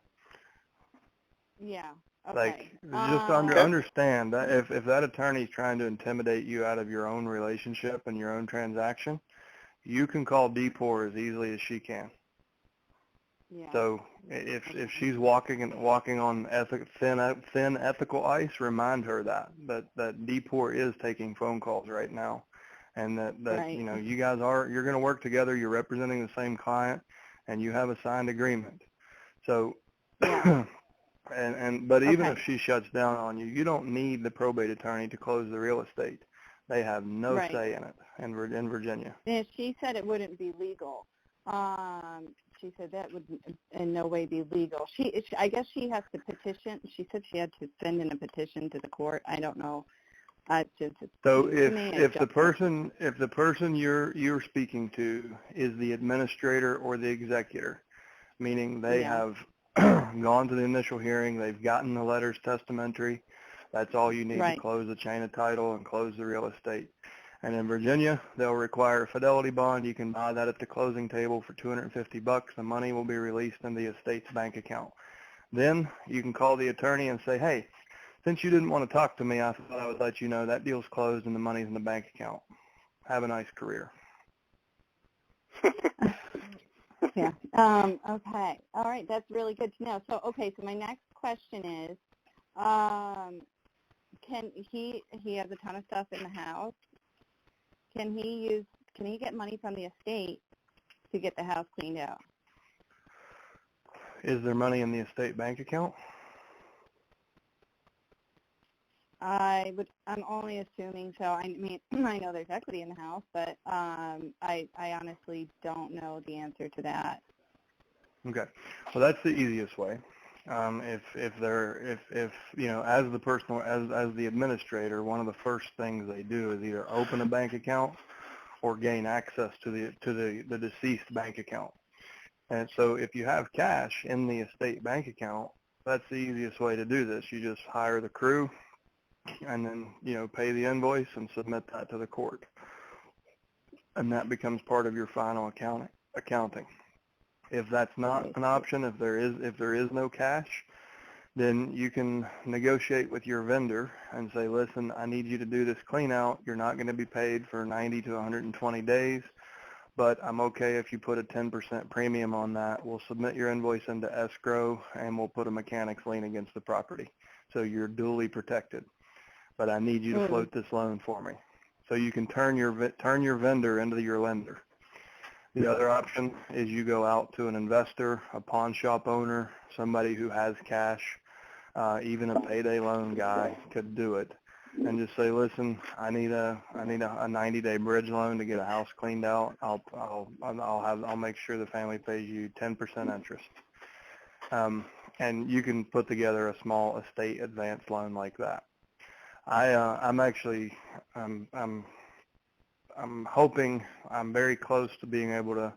Yeah. Okay. Like, just understand that if that attorney's trying to intimidate you out of your own relationship and your own transaction, you can call DPOR as easily as she can. Yeah. So if she's walking on thin ethical ice, remind her that DPOR is taking phone calls right now, and that right. You guys you're going to work together. You're representing the same client, and you have a signed agreement. So. Yeah. But even if she shuts down on you, you don't need the probate attorney to close the real estate. They have no say in it in Virginia. And she said it wouldn't be legal. She said that would in no way be legal. I guess she has to petition. She said she had to send in a petition to the court. I don't know. So if the person you're speaking to is the administrator or the executor, meaning they have gone to the initial hearing, they've gotten the letters testamentary, that's all you need to close the chain of title and close the real estate. And in Virginia, they'll require a fidelity bond. You can buy that at the closing table for $250. The money will be released in the estate's bank account. Then you can call the attorney and say, hey, since you didn't want to talk to me, I thought I would let you know that deal's closed and the money's in the bank account. Have a nice career. Yeah. Okay. All right. That's really good to know. So, okay. So my next question is, he has a ton of stuff in the house. Can he get money from the estate to get the house cleaned out? Is there money in the estate bank account? I'm only assuming so. I mean, I know there's equity in the house, but I honestly don't know the answer to that. Okay. Well, that's the easiest way. If you know, as the administrator, one of the first things they do is either open a bank account or gain access to the deceased bank account. And so if you have cash in the estate bank account, that's the easiest way to do this. You just hire the crew and then, you know, pay the invoice and submit that to the court. And that becomes part of your final accounting. If that's not an option, if there is no cash, then you can negotiate with your vendor and say, listen, I need you to do this clean out. You're not going to be paid for 90 to 120 days, but I'm okay if you put a 10% premium on that. We'll submit your invoice into escrow and we'll put a mechanic's lien against the property. So you're duly protected. But I need you to float this loan for me. So you can turn your vendor into your lender. The other option is you go out to an investor, a pawn shop owner, somebody who has cash, even a payday loan guy could do it, and just say, listen, I need a 90-day bridge loan to get a house cleaned out. I'll make sure the family pays you 10% interest. And you can put together a small estate advance loan like that. I'm hoping I'm very close to being able to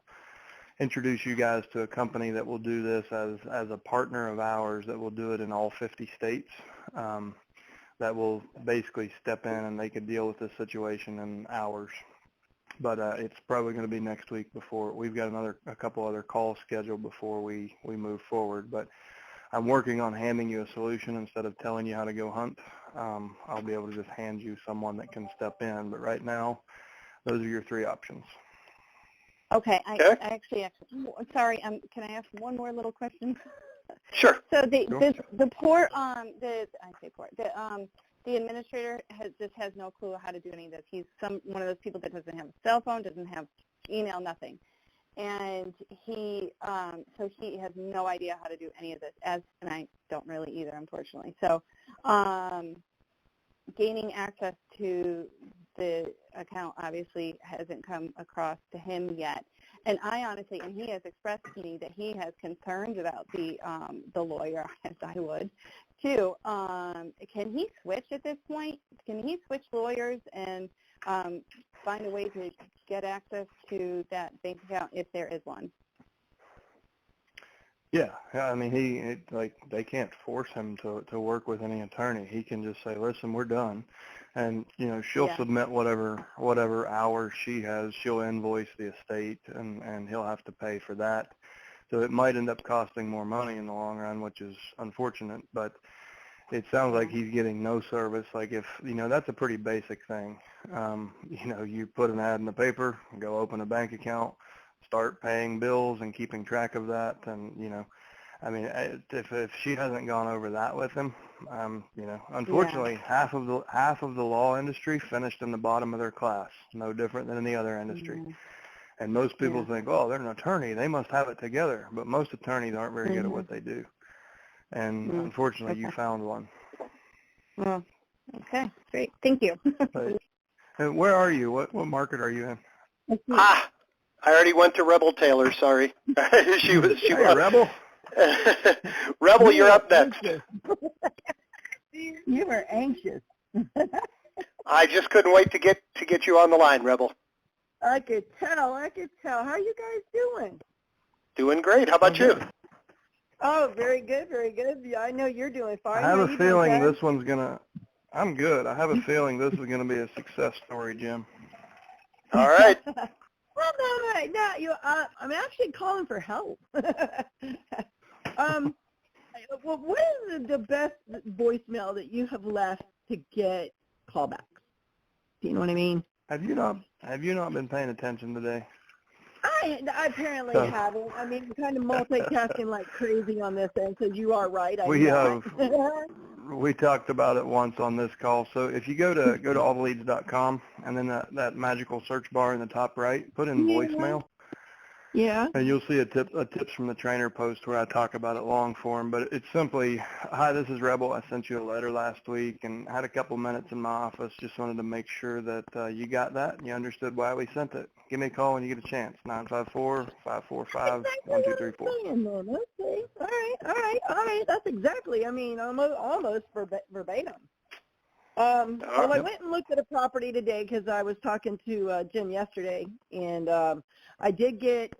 introduce you guys to a company that will do this as a partner of ours that will do it in all 50 states, that will basically step in and they could deal with this situation in hours. But it's probably going to be next week before we've got a couple other calls scheduled before we move forward. But I'm working on handing you a solution instead of telling you how to go hunt. I'll be able to just hand you someone that can step in. But right now, those are your three options. Okay. I actually, sorry. Can I ask one more little question? Sure. So the administrator has no clue how to do any of this. He's one of those people that doesn't have a cell phone, doesn't have email, nothing. And he has no idea how to do any of this, and I don't really either, unfortunately. So gaining access to the account obviously hasn't come across to him yet. And I honestly, and he has expressed to me that he has concerns about the lawyer, as I would, too. Can he switch at this point? Can he switch lawyers and find a way to get access to that bank account if there is one? Yeah, I mean, they can't force him to work with any attorney. He can just say, listen, we're done. And, you know, she'll submit whatever hours she has. She'll invoice the estate, and he'll have to pay for that. So it might end up costing more money in the long run, which is unfortunate. But it sounds like he's getting no service. Like if, you know, that's a pretty basic thing. You know, you put an ad in the paper, go open a bank account, start paying bills and keeping track of that. And, you know, I mean, if she hasn't gone over that with him, you know, unfortunately, half of the law industry finished in the bottom of their class, no different than any other industry. Mm-hmm. And most people think, oh, they're an attorney, they must have it together. But most attorneys aren't very good at what they do. And unfortunately, you found one. Well, okay, great, thank you. And where are you? What market are you in? I already went to Rebel Taylor. Sorry, she was Rebel. Rebel, you're up next. You were anxious. I just couldn't wait to get you on the line, Rebel. I could tell. How are you guys doing? Doing great. How about you? Oh, very good, very good. Yeah, I know you're doing fine. I have a feeling this one's I'm good. I have a feeling this is gonna be a success story, Jim. All right. Well, no. I'm actually calling for help. Well, what is the best voicemail that you have left to get callbacks? Do you know what I mean? Have you not been paying attention today? I apparently haven't. I mean, I'm kind of multitasking like crazy on this end, so you are right. we talked about it once on this call. So if you go to alltheleads.com and then that magical search bar in the top right, put in voicemail. Yeah. And you'll see a tips from the trainer post where I talk about it long form, but it's simply, hi, this is Rebel. I sent you a letter last week and had a couple minutes in my office. Just wanted to make sure that you got that and you understood why we sent it. Give me a call when you get a chance, 954-545-1234. Okay. All right. That's exactly, I mean, almost verbatim. Well, I went and looked at a property today because I was talking to Jim yesterday, and I did get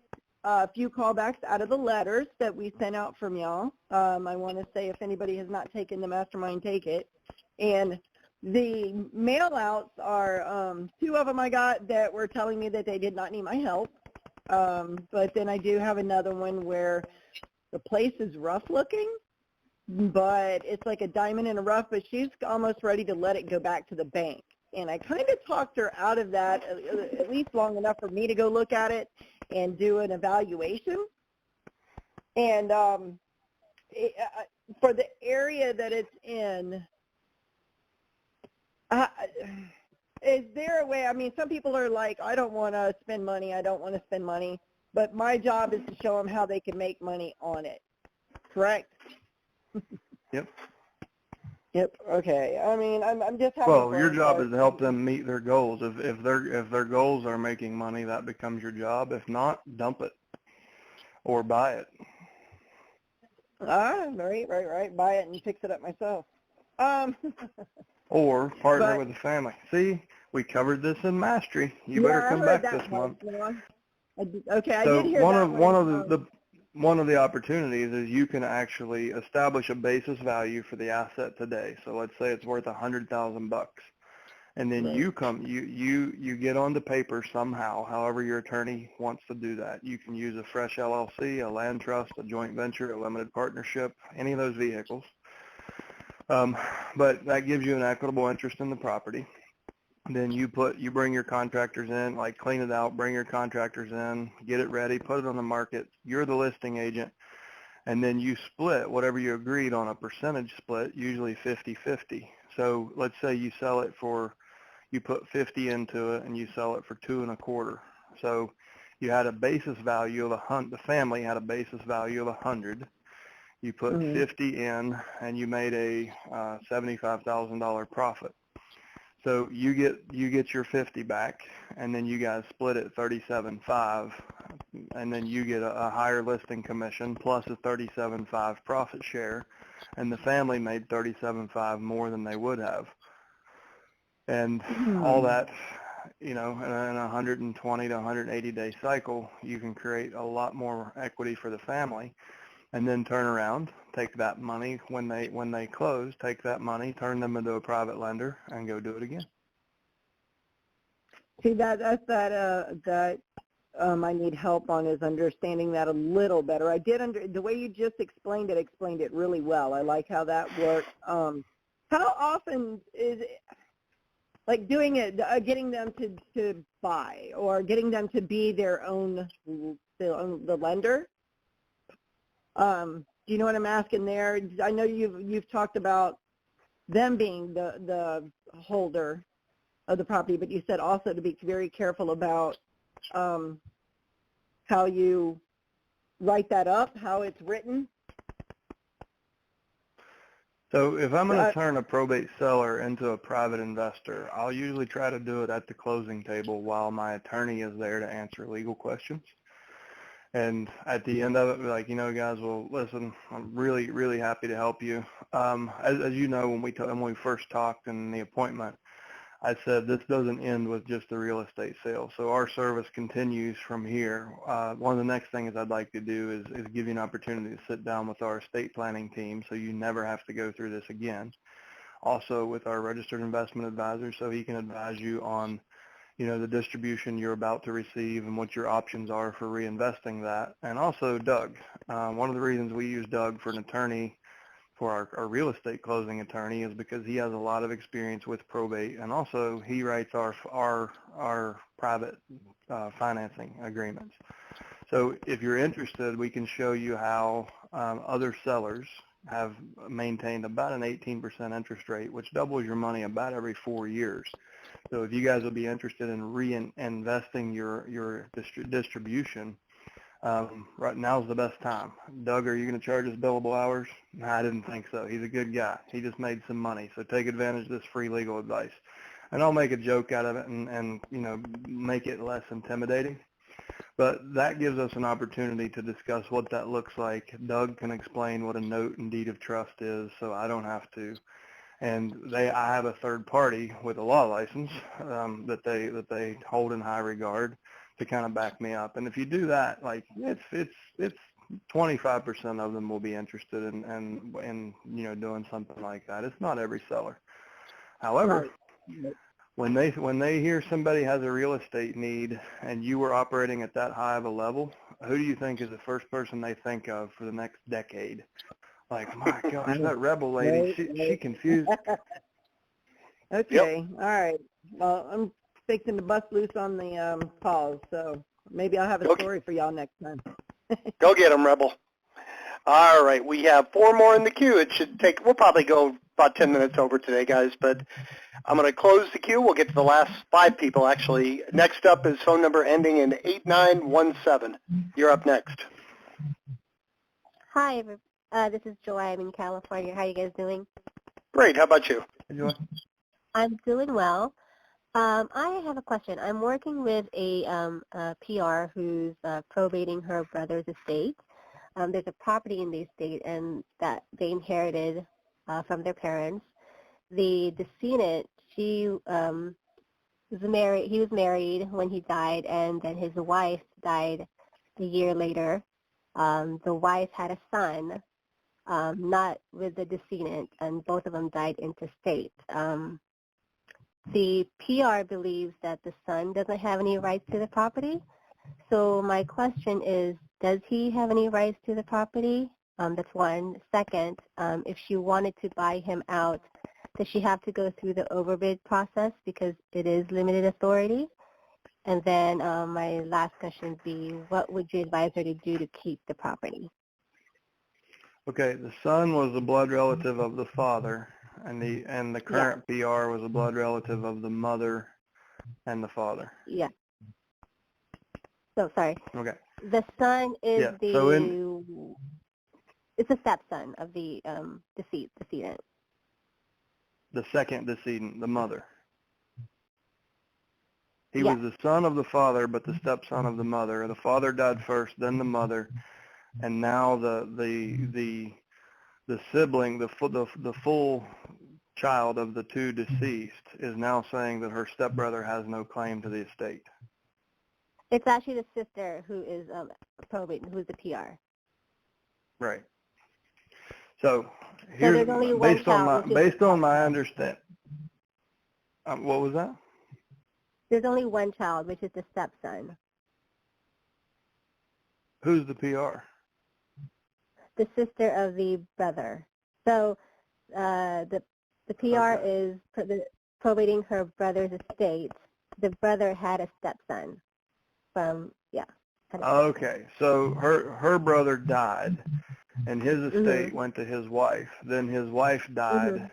a few callbacks out of the letters that we sent out from y'all. I want to say if anybody has not taken the Mastermind, take it. And the mail-outs are, 2 of them I got that were telling me that they did not need my help. But then I do have another one where the place is rough looking, but it's like a diamond in a rough, but she's almost ready to let it go back to the bank. And I kind of talked her out of that, at least long enough for me to go look at it and do an evaluation. And for the area that it's in, is there a way, I mean, some people are like, I don't want to spend money, but my job is to show them how they can make money on it, correct? Yep. Yep. Okay. I mean, I'm just having Well, fun, your job so. is to help them meet their goals. If their goals are making money, that becomes your job. If not, dump it or buy it. Right. Buy it and fix it up myself. Or partner But, with a family. See, we covered this in Mastery. You yeah, better I come heard back that this part, month. you know. I So did hear one that of one of the opportunities is you can actually establish a basis value for the asset today. So let's say it's worth $100,000, and then Right. you get on the paper somehow, however your attorney wants to do that. You can use a fresh LLC, a land trust, a joint venture, a limited partnership, any of those vehicles. But that gives you an equitable interest in the property. Then you bring your contractors in, like clean it out, bring your contractors in, get it ready, put it on the market. You're the listing agent, and then you split whatever you agreed on a percentage split, usually 50-50. So let's say you sell it for, you put 50 into it and you sell it for 2 1/4. So you had a basis value of the family had a basis value of 100. You put 50 in and you made a $75,000 profit. So you get your 50 back, and then you guys split it 37.5, and then you get a higher listing commission plus a 37.5 profit share, and the family made 37.5 more than they would have. And all that, you know, in a 120 to 180 day cycle, you can create a lot more equity for the family. And then turn around, take that money when they close, take that money, turn them into a private lender, and go do it again. See, I need help on is understanding that a little better. I did the way you just explained it really well. I like how that works. How often is it, like doing it, getting them to buy or getting them to be their own the lender? Do you know what I'm asking there? I know you've talked about them being the holder of the property, but you said also to be very careful about how you write that up, how it's written. So if I'm going to turn a probate seller into a private investor, I'll usually try to do it at the closing table while my attorney is there to answer legal questions. And at the end of it, like, you know, guys, well, listen, I'm really, really happy to help you. As you know, when we first talked in the appointment, I said this doesn't end with just the real estate sale. So our service continues from here. One of the next things I'd like to do is give you an opportunity to sit down with our estate planning team so you never have to go through this again. Also with our registered investment advisor so he can advise you on, you know, the distribution you're about to receive and what your options are for reinvesting that. And also Doug. One of the reasons we use Doug for an attorney, for our real estate closing attorney, is because he has a lot of experience with probate, and also he writes our private financing agreements. So if you're interested, we can show you how other sellers have maintained about an 18% interest rate, which doubles your money about every 4 years. So if you guys would be interested in reinvesting your distribution, right now's the best time. Doug, are you going to charge us billable hours? No, I didn't think so. He's a good guy. He just made some money. So take advantage of this free legal advice. And I'll make a joke out of it and make it less intimidating. But that gives us an opportunity to discuss what that looks like. Doug can explain what a note and deed of trust is, so I don't have to. And I have a third party with a law license that they hold in high regard to kind of back me up. And if you do that, like it's 25% of them will be interested in doing something like that. It's not every seller. However, when they hear somebody has a real estate need and you were operating at that high of a level, who do you think is the first person they think of for the next decade? Like, my gosh, that rebel lady, she confused. Okay, all right. Well, I'm fixing to bust loose on the calls, so maybe I'll have a story for y'all next time. Go get them, Rebel. All right, we have 4 more in the queue. We'll probably go about 10 minutes over today, guys, but I'm going to close the queue. We'll get to the last 5 people, actually. Next up is phone number ending in 8917. You're up next. Hi, this is Joy. I'm in California. How are you guys doing? Great. How about you? I'm doing well. I have a question. I'm working with a PR who's probating her brother's estate. There's a property in the estate and that they inherited from their parents. The decedent, he was married when he died, and then his wife died a year later. The wife had a son, not with the decedent, and both of them died interstate. The PR believes that the son doesn't have any rights to the property. So my question is, does he have any rights to the property? That's one. Second, if she wanted to buy him out, does she have to go through the overbid process because it is limited authority? And then my last question would be, what would you advise her to do to keep the property? Okay, the son was a blood relative of the father, and the current PR was a blood relative of the mother and the father. Yeah. So sorry. Okay. The son is so it's a stepson of the decedent. The second decedent, the mother. He was the son of the father, but the stepson of the mother. The father died first, then the mother, and now the sibling, the full child of the two deceased, is now saying that her stepbrother has no claim to the estate. It's actually the sister who is probate, who's the PR. Right. So here's based on my understanding. What was that? There's only one child, which is the stepson. Who's the PR? The sister of the brother. So the PR is probating her brother's estate. The brother had a stepson. Okay, so her brother died, and his estate went to his wife. Then his wife died,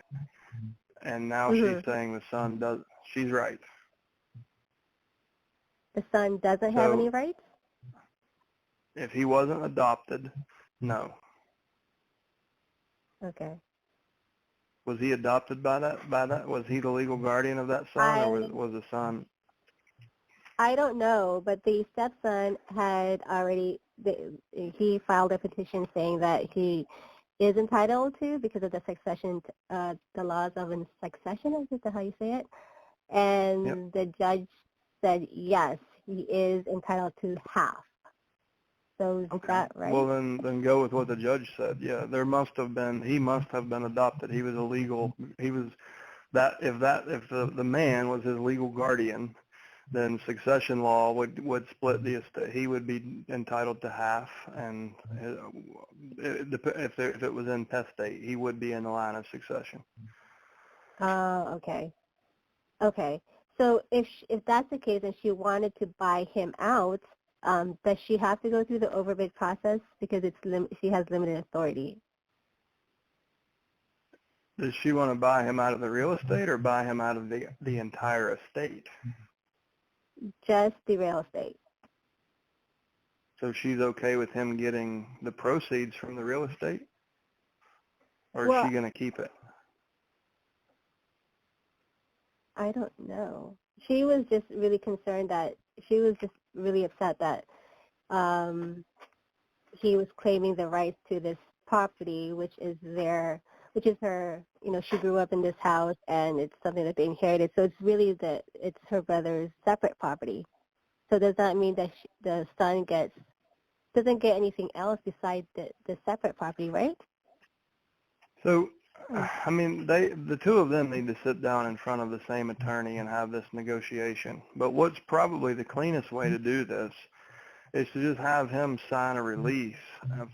and now she's saying the son does. She's right. The son doesn't have any rights? If he wasn't adopted, no. Okay. Was he adopted by that? Was he the legal guardian of that son, or was the son? I don't know, but the stepson had already, he filed a petition saying that he is entitled to because of the succession, the laws of succession, is that how you say it? And the judge said, yes, he is entitled to half. So is that right? Well, then go with what the judge said. Yeah, he must have been adopted. He was if the man was his legal guardian, then succession law would split the estate. He would be entitled to half, and if it was intestate, he would be in the line of succession. Okay. Okay. So if that's the case and she wanted to buy him out, does she have to go through the overbid process because she has limited authority? Does she want to buy him out of the real estate or buy him out of the entire estate? Just the real estate. So she's okay with him getting the proceeds from the real estate? Or is Well, she going to keep it? I don't know. She was just really concerned that, she was just really upset that he was claiming the rights to this property, which is her, you know, she grew up in this house and it's something that they inherited. So it's really it's her brother's separate property. So does that mean that the son doesn't get anything else besides the separate property, right? So, I mean, the two of them need to sit down in front of the same attorney and have this negotiation. But what's probably the cleanest way to do this is to just have him sign a release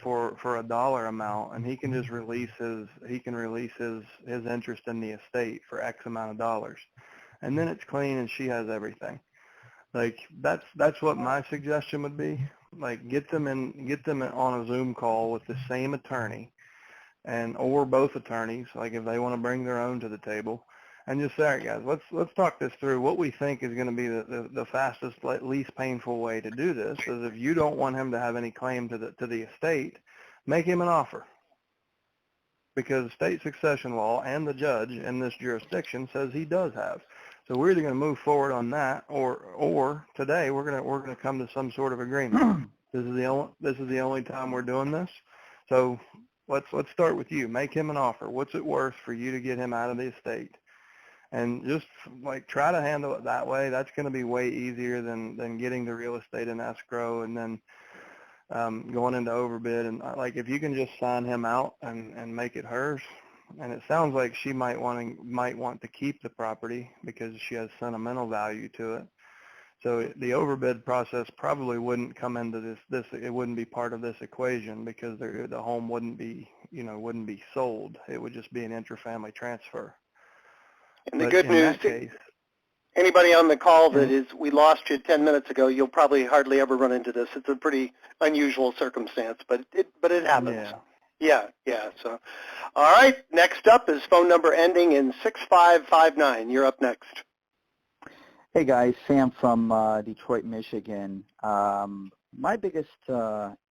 for a dollar amount, and he can just release his interest in the estate for X amount of dollars, and then it's clean and she has everything. Like that's what my suggestion would be. Like get them on a Zoom call with the same attorney, or both attorneys. Like if they want to bring their own to the table, and just say, all right, guys, let's talk this through. What we think is going to be the fastest, least painful way to do this is if you don't want him to have any claim to the estate, make him an offer. Because state succession law and the judge in this jurisdiction says he does have. So we're either going to move forward on that, or today we're going to come to some sort of agreement. This is the only time we're doing this. So let's start with you. Make him an offer. What's it worth for you to get him out of the estate? And just like try to handle it that way. That's going to be way easier than getting the real estate in escrow and then going into overbid. And like if you can just sign him out and make it hers. And it sounds like she might want to keep the property because she has sentimental value to it. So the overbid process probably wouldn't come into this. It wouldn't be part of this equation because the home wouldn't be sold. It would just be an intrafamily transfer. And the good news, anybody on the call we lost you 10 minutes ago, you'll probably hardly ever run into this. It's a pretty unusual circumstance, but it happens. Yeah. So, all right. Next up is phone number ending in 6559. You're up next. Hey guys, Sam from Detroit, Michigan. My biggest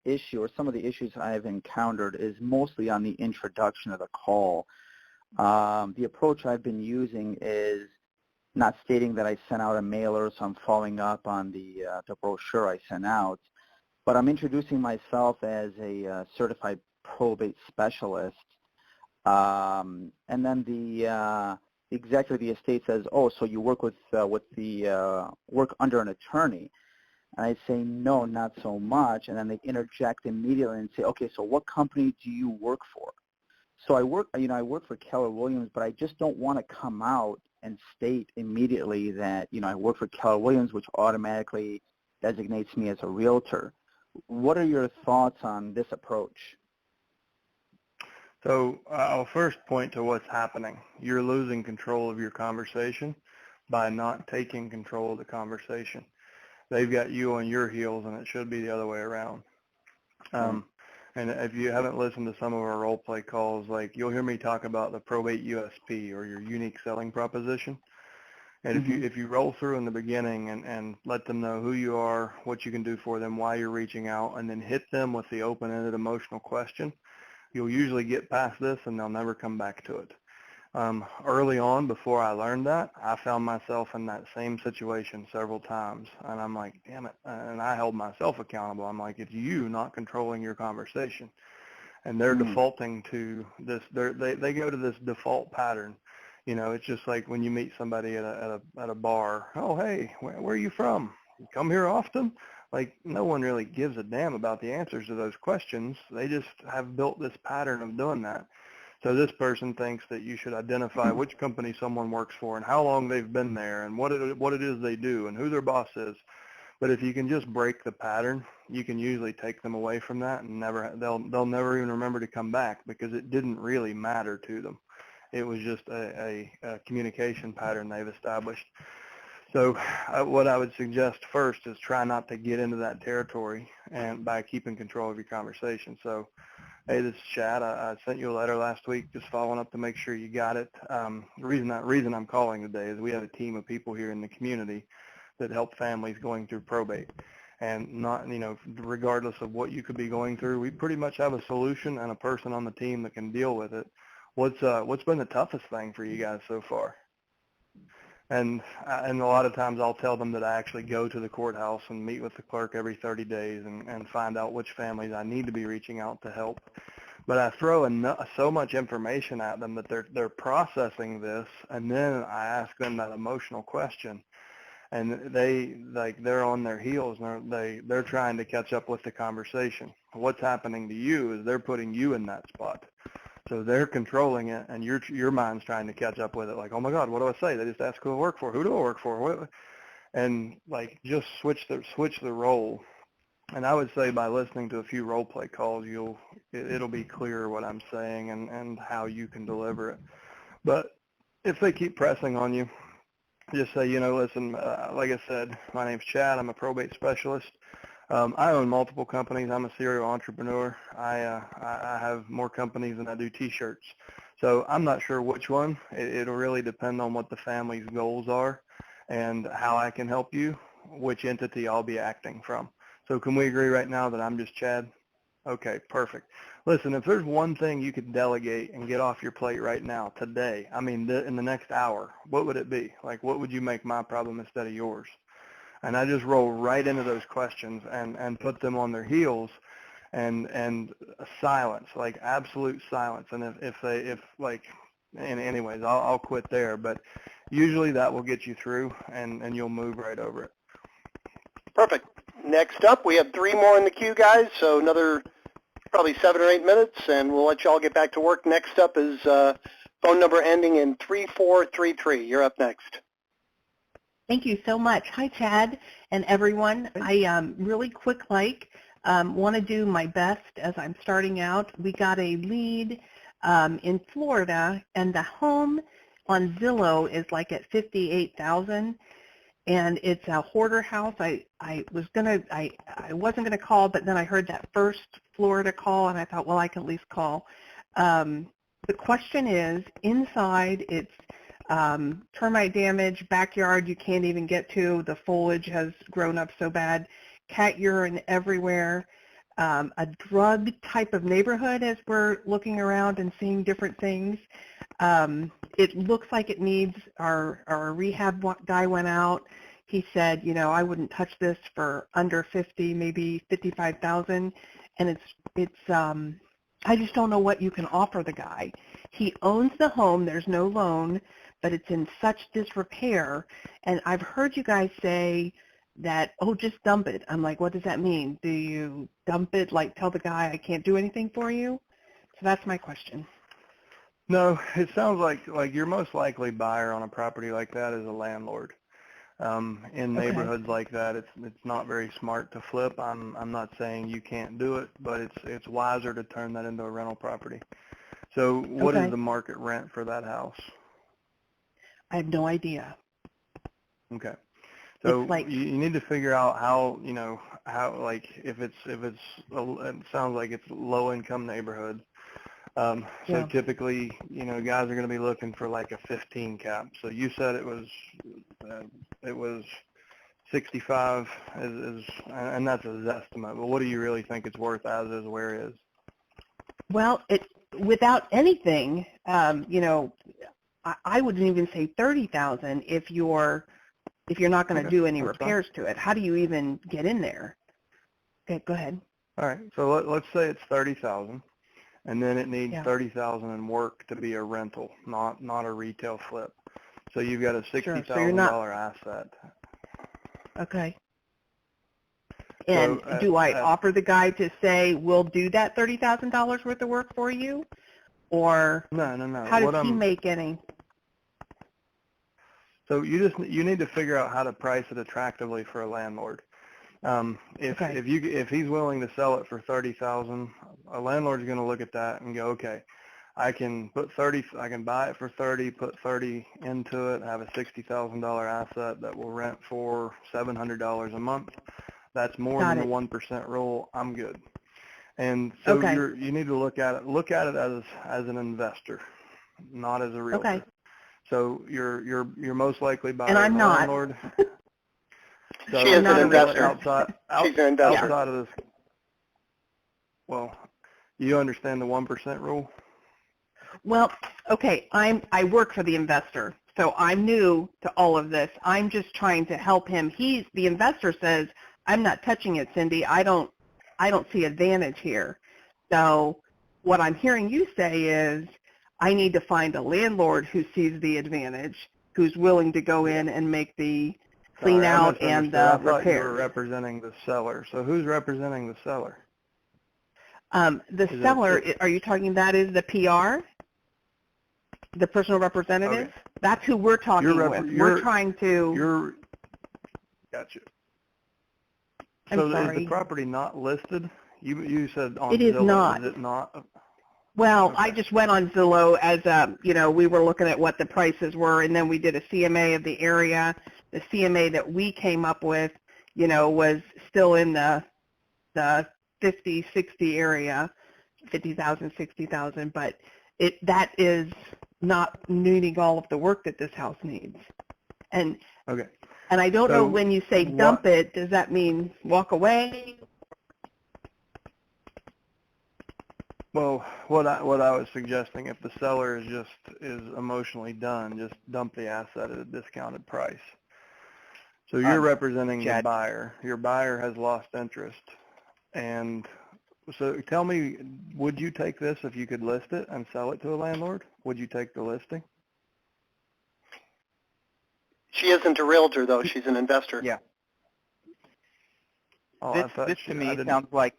issue, or some of the issues I've encountered, is mostly on the introduction of the call. The approach I've been using is not stating that I sent out a mailer, so I'm following up on the brochure I sent out, but I'm introducing myself as a certified probate specialist, and then the executive of the estate says, "Oh, so you work with work under an attorney?" And I say, "No, not so much." And then they interject immediately and say, "Okay, so what company do you work for?" So I work for Keller Williams, but I just don't want to come out and state immediately that I work for Keller Williams, which automatically designates me as a realtor. What are your thoughts on this approach? So I'll first point to what's happening. You're losing control of your conversation by not taking control of the conversation. They've got you on your heels, and it should be the other way around. And if you haven't listened to some of our role play calls, like you'll hear me talk about the probate USP, or your unique selling proposition. And if you roll through in the beginning and let them know who you are, what you can do for them, why you're reaching out, and then hit them with the open-ended emotional question, you'll usually get past this and they'll never come back to it. Early on, before I learned that, I found myself in that same situation several times. And I'm like, damn it. And I held myself accountable. I'm like, it's you not controlling your conversation. And they're defaulting to this. They go to this default pattern. It's just like when you meet somebody at a bar. Oh, hey, where are you from? You come here often? Like, no one really gives a damn about the answers to those questions. They just have built this pattern of doing that. So this person thinks that you should identify which company someone works for and how long they've been there and what it is they do and who their boss is. But if you can just break the pattern, you can usually take them away from that, and they'll never even remember to come back because it didn't really matter to them. It was just a communication pattern they've established. So what I would suggest first is try not to get into that territory and by keeping control of your conversation. So Hey, this is Chad. I sent you a letter last week just following up to make sure you got it. The reason I'm calling today is we have a team of people here in the community that help families going through probate. And not, regardless of what you could be going through, we pretty much have a solution and a person on the team that can deal with it. What's been the toughest thing for you guys so far? And a lot of times I'll tell them that I actually go to the courthouse and meet with the clerk every 30 days and find out which families I need to be reaching out to help. But I throw so much information at them that they're processing this, and then I ask them that emotional question, and they're on their heels and they're trying to catch up with the conversation. What's happening to you is they're putting you in that spot. So they're controlling it, and your mind's trying to catch up with it. Like, oh my God, what do I say? They just ask who I work for. Who do I work for? What? And just switch the role. And I would say by listening to a few role play calls, it'll be clear what I'm saying and how you can deliver it. But if they keep pressing on you, just say, listen, like I said, my name's Chad. I'm a probate specialist. I own multiple companies. I'm a serial entrepreneur. I have more companies than I do T-shirts. So I'm not sure which one. It'll really depend on what the family's goals are and how I can help you, which entity I'll be acting from. So can we agree right now that I'm just Chad? Okay, perfect. Listen, if there's one thing you could delegate and get off your plate right now, today, in the next hour, what would it be? What would you make my problem instead of yours? And I just roll right into those questions and put them on their heels and silence, absolute silence. And anyways, I'll quit there, but usually that will get you through and you'll move right over it. Perfect. Next up, we have 3 more in the queue, guys, so another probably 7 or 8 minutes, and we'll let you all get back to work. Next up is phone number ending in 3433. You're up next. Thank you so much. Hi, Chad and everyone. I really want to do my best as I'm starting out. We got a lead in Florida, and the home on Zillow is at $58,000, and it's a hoarder house. I wasn't gonna call, but then I heard that first Florida call, and I thought, well, I can at least call. The question is, inside it's termite damage, backyard you can't even get to, the foliage has grown up so bad, cat urine everywhere, a drug type of neighborhood as we're looking around and seeing different things. It looks like it needs, our rehab guy went out, he said, I wouldn't touch this for under 50, maybe 55,000, and I just don't know what you can offer the guy. He owns the home, there's no loan, but it's in such disrepair, and I've heard you guys say that, oh, just dump it. I'm like, what does that mean? Do you dump it, tell the guy I can't do anything for you? So that's my question. No, it sounds like your most likely buyer on a property like that is a landlord. In neighborhoods like that, it's not very smart to flip. I'm not saying you can't do it, but it's wiser to turn that into a rental property. So what is the market rent for that house? I have no idea. Okay. So you need to figure out how if it sounds like it's low income neighborhood. So typically, guys are going to be looking for a 15 cap. So you said it was 65 and that's an estimate. But what do you really think it's worth as is where it is? Well, without anything, I wouldn't even say 30,000 if you're not going to do any repairs to it. How do you even get in there? Okay, go ahead. All right. So let's say it's 30,000, and then it needs 30,000 in work to be a rental, not a retail flip. So you've got a $60,000 asset. Okay. And so, do I offer the guy to say, we'll do that $30,000 worth of work for you? Or no. How does he make any? So you need to figure out how to price it attractively for a landlord. If he's willing to sell it for $30,000, a landlord's going to look at that and go, okay, I can buy it for 30, put 30 into it, have a $60,000 asset that will rent for $700 a month. That's more than the 1% rule. I'm good. And so Okay. you need to look at it as an investor, not as a realtor. Okay. So you're most likely buyer And is I'm a not. landlord. So She is not an a realtor. investor. She's an investor. Outside of this, well, you understand the 1% rule? Well, okay, I work for the investor, so I'm new to all of this. I'm just trying to help him. The investor says, I'm not touching it, Cindy. I don't see advantage here. So what I'm hearing you say is I need to find a landlord who sees the advantage, who's willing to go in and make the clean Sorry, out and I thought you were repair. representing the seller. So who's representing the seller? The seller, are you talking that is the PR? The personal representative? Okay. That's who we're talking with. We're trying to... Gotcha. I'm so sorry. Is the property not listed? You said on It is Zillow. not. Is it not? Well, Okay. I just went on Zillow as, we were looking at what the prices were, and then we did a CMA of the area. The CMA that we came up with, was still in the 50, 60 area, 50,000, 60,000, but that is not needing all of the work that this house needs. And Okay. And I don't know when you say dump it, does that mean walk away? Well, what I was suggesting, if the seller is emotionally done, just dump the asset at a discounted price. So you're representing the buyer. Your buyer has lost interest. And so tell me, would you take this if you could list it and sell it to a landlord? Would you take the listing? She isn't a realtor, though. She's an investor. Yeah. Oh, This to me sounds like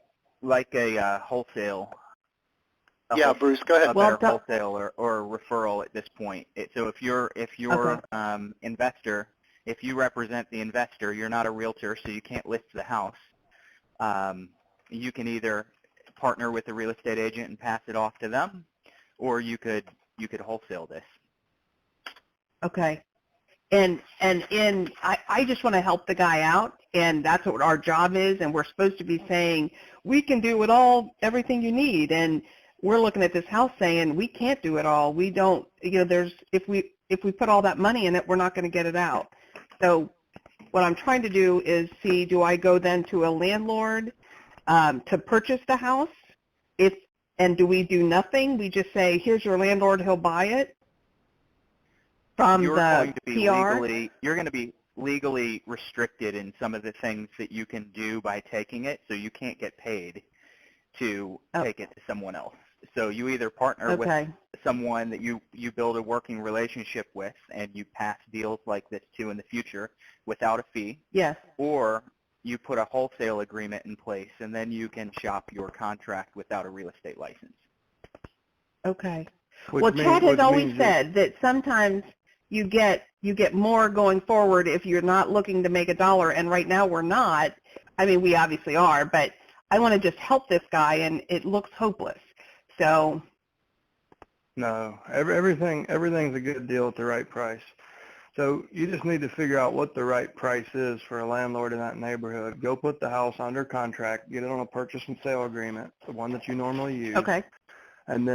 a wholesale. Yeah, Bruce, go ahead. A better wholesale or referral at this point. So if you're Okay. Investor, if you represent the investor, you're not a realtor, so you can't list the house. You can either partner with a real estate agent and pass it off to them, or you could wholesale this. Okay. And I just want to help the guy out, and that's what our job is, and we're supposed to be saying, we can do everything you need, and we're looking at this house saying, we can't do it all. We don't, if we put all that money in it, we're not going to get it out. So what I'm trying to do is see, do I go then to a landlord to purchase the house? And do we do nothing? We just say, here's your landlord, he'll buy it? You're going to be legally restricted in some of the things that you can do by taking it, so you can't get paid to take it to someone else. So you either partner with someone that you build a working relationship with and you pass deals like this to in the future without a fee. Yes. Or you put a wholesale agreement in place and then you can shop your contract without a real estate license. Okay. Well, Chad has always said that sometimes you get more going forward if you're not looking to make $1, and right now we're not. I mean, we obviously are, but I want to just help this guy, and it looks hopeless. So. No, everything's a good deal at the right price. So you just need to figure out what the right price is for a landlord in that neighborhood. Go put the house under contract, get it on a purchase and sale agreement, the one that you normally use. Okay. And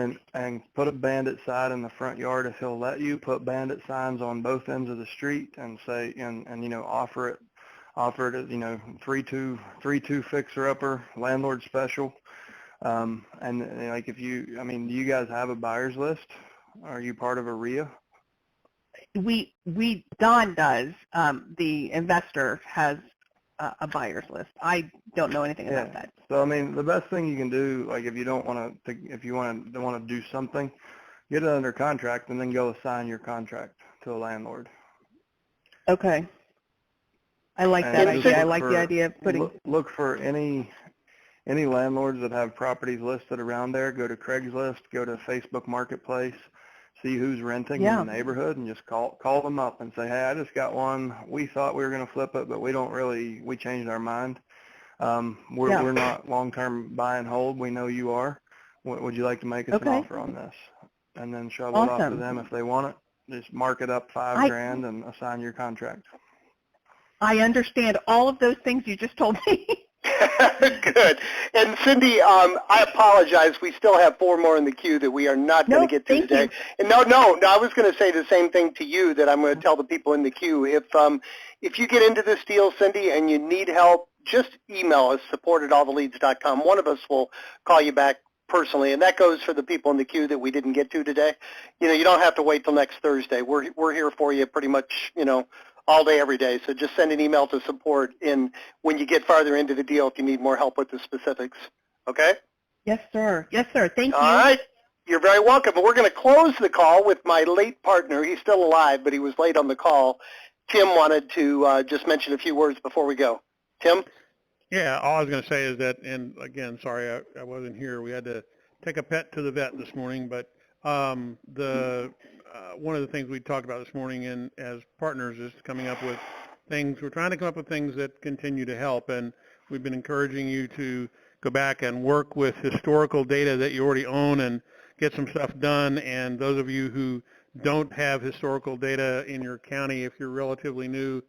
put a bandit sign in the front yard if he'll let you. Put bandit signs on both ends of the street and say and offer it as 3-2 fixer upper landlord special. And like do you guys have a buyer's list? Are you part of a RIA? Don does. The investor has a buyer's list. I don't know anything about that. So the best thing you can do, like if you want to do something, get it under contract and then go assign your contract to a landlord. Okay. I like that idea. I like the idea of putting. Look for any landlords that have properties listed around there. Go to Craigslist. Go to Facebook Marketplace. See who's renting in the neighborhood and just call them up and say, hey, I just got one. We thought we were going to flip it, but we changed our mind. We're not long-term buy and hold. We know you are. Would you like to make us an offer on this? And then shovel it off to them if they want it. Just mark it up $5,000 and assign your contract. I understand all of those things you just told me. Good. And Cindy, I apologize. We still have 4 more in the queue that we are not going to get to today. And no, I was going to say the same thing to you that I'm going to tell the people in the queue. If you get into this deal, Cindy, and you need help, just email us, support@alltheleads.com. One of us will call you back personally, and that goes for the people in the queue that we didn't get to today. You don't have to wait till next Thursday. We're here for you pretty much, all day, every day. So just send an email to support when you get farther into the deal if you need more help with the specifics. Okay? Yes, sir. Yes, sir. Thank you. All right. You're very welcome. But we're going to close the call with my late partner. He's still alive, but he was late on the call. Tim wanted to just mention a few words before we go. Tim? Yeah, all I was going to say is that, and again, sorry I wasn't here. We had to take a pet to the vet this morning, but one of the things we talked about this morning and as partners is coming up with things. We're trying to come up with things that continue to help, and we've been encouraging you to go back and work with historical data that you already own and get some stuff done. And those of you who don't have historical data in your county, if you're relatively new,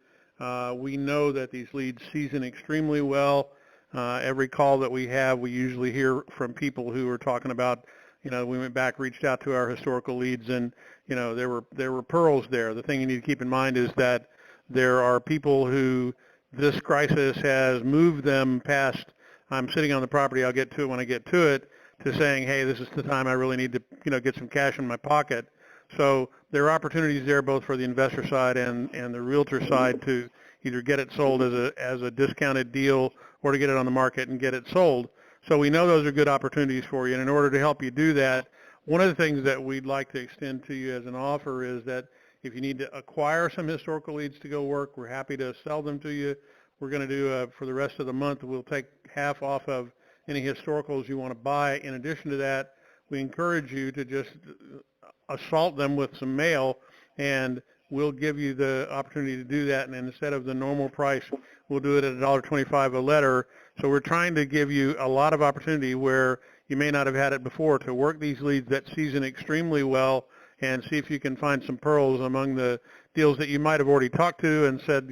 we know that these leads season extremely well. Every call that we have, we usually hear from people who are talking about, we went back, reached out to our historical leads, and there were pearls there. The thing you need to keep in mind is that there are people who this crisis has moved them past, I'm sitting on the property, I'll get to it when I get to it, to saying, hey, this is the time I really need to get some cash in my pocket. So there are opportunities there both for the investor side and the realtor side to either get it sold as a discounted deal or to get it on the market and get it sold. So we know those are good opportunities for you. And in order to help you do that, one of the things that we'd like to extend to you as an offer is that if you need to acquire some historical leads to go work, we're happy to sell them to you. We're going to do, for the rest of the month, we'll take half off of any historicals you want to buy. In addition to that, we encourage you to just assault them with some mail, and we'll give you the opportunity to do that. And instead of the normal price, we'll do it at $1.25 a letter. So we're trying to give you a lot of opportunity where you may not have had it before to work these leads that season extremely well and see if you can find some pearls among the deals that you might have already talked to and said,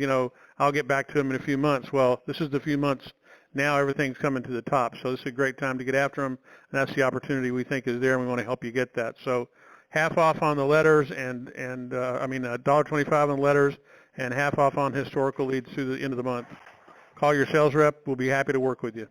I'll get back to them in a few months. Well, this is the few months. Now everything's coming to the top. So this is a great time to get after them. And that's the opportunity we think is there, and we want to help you get that. So half off on the letters and $1.25 on the letters and half off on historical leads through the end of the month. Call your sales rep. We'll be happy to work with you.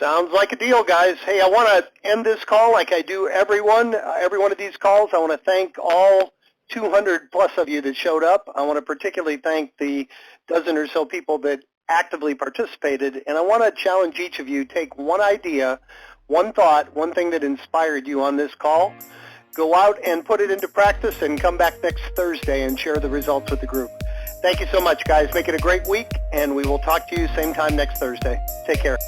Sounds like a deal, guys. Hey, I want to end this call like I do every one of these calls. I want to thank all 200 plus of you that showed up. I want to particularly thank the dozen or so people that actively participated. And I want to challenge each of you, take one idea, one thought, one thing that inspired you on this call, go out and put it into practice and come back next Thursday and share the results with the group. Thank you so much, guys. Make it a great week, and we will talk to you same time next Thursday. Take care.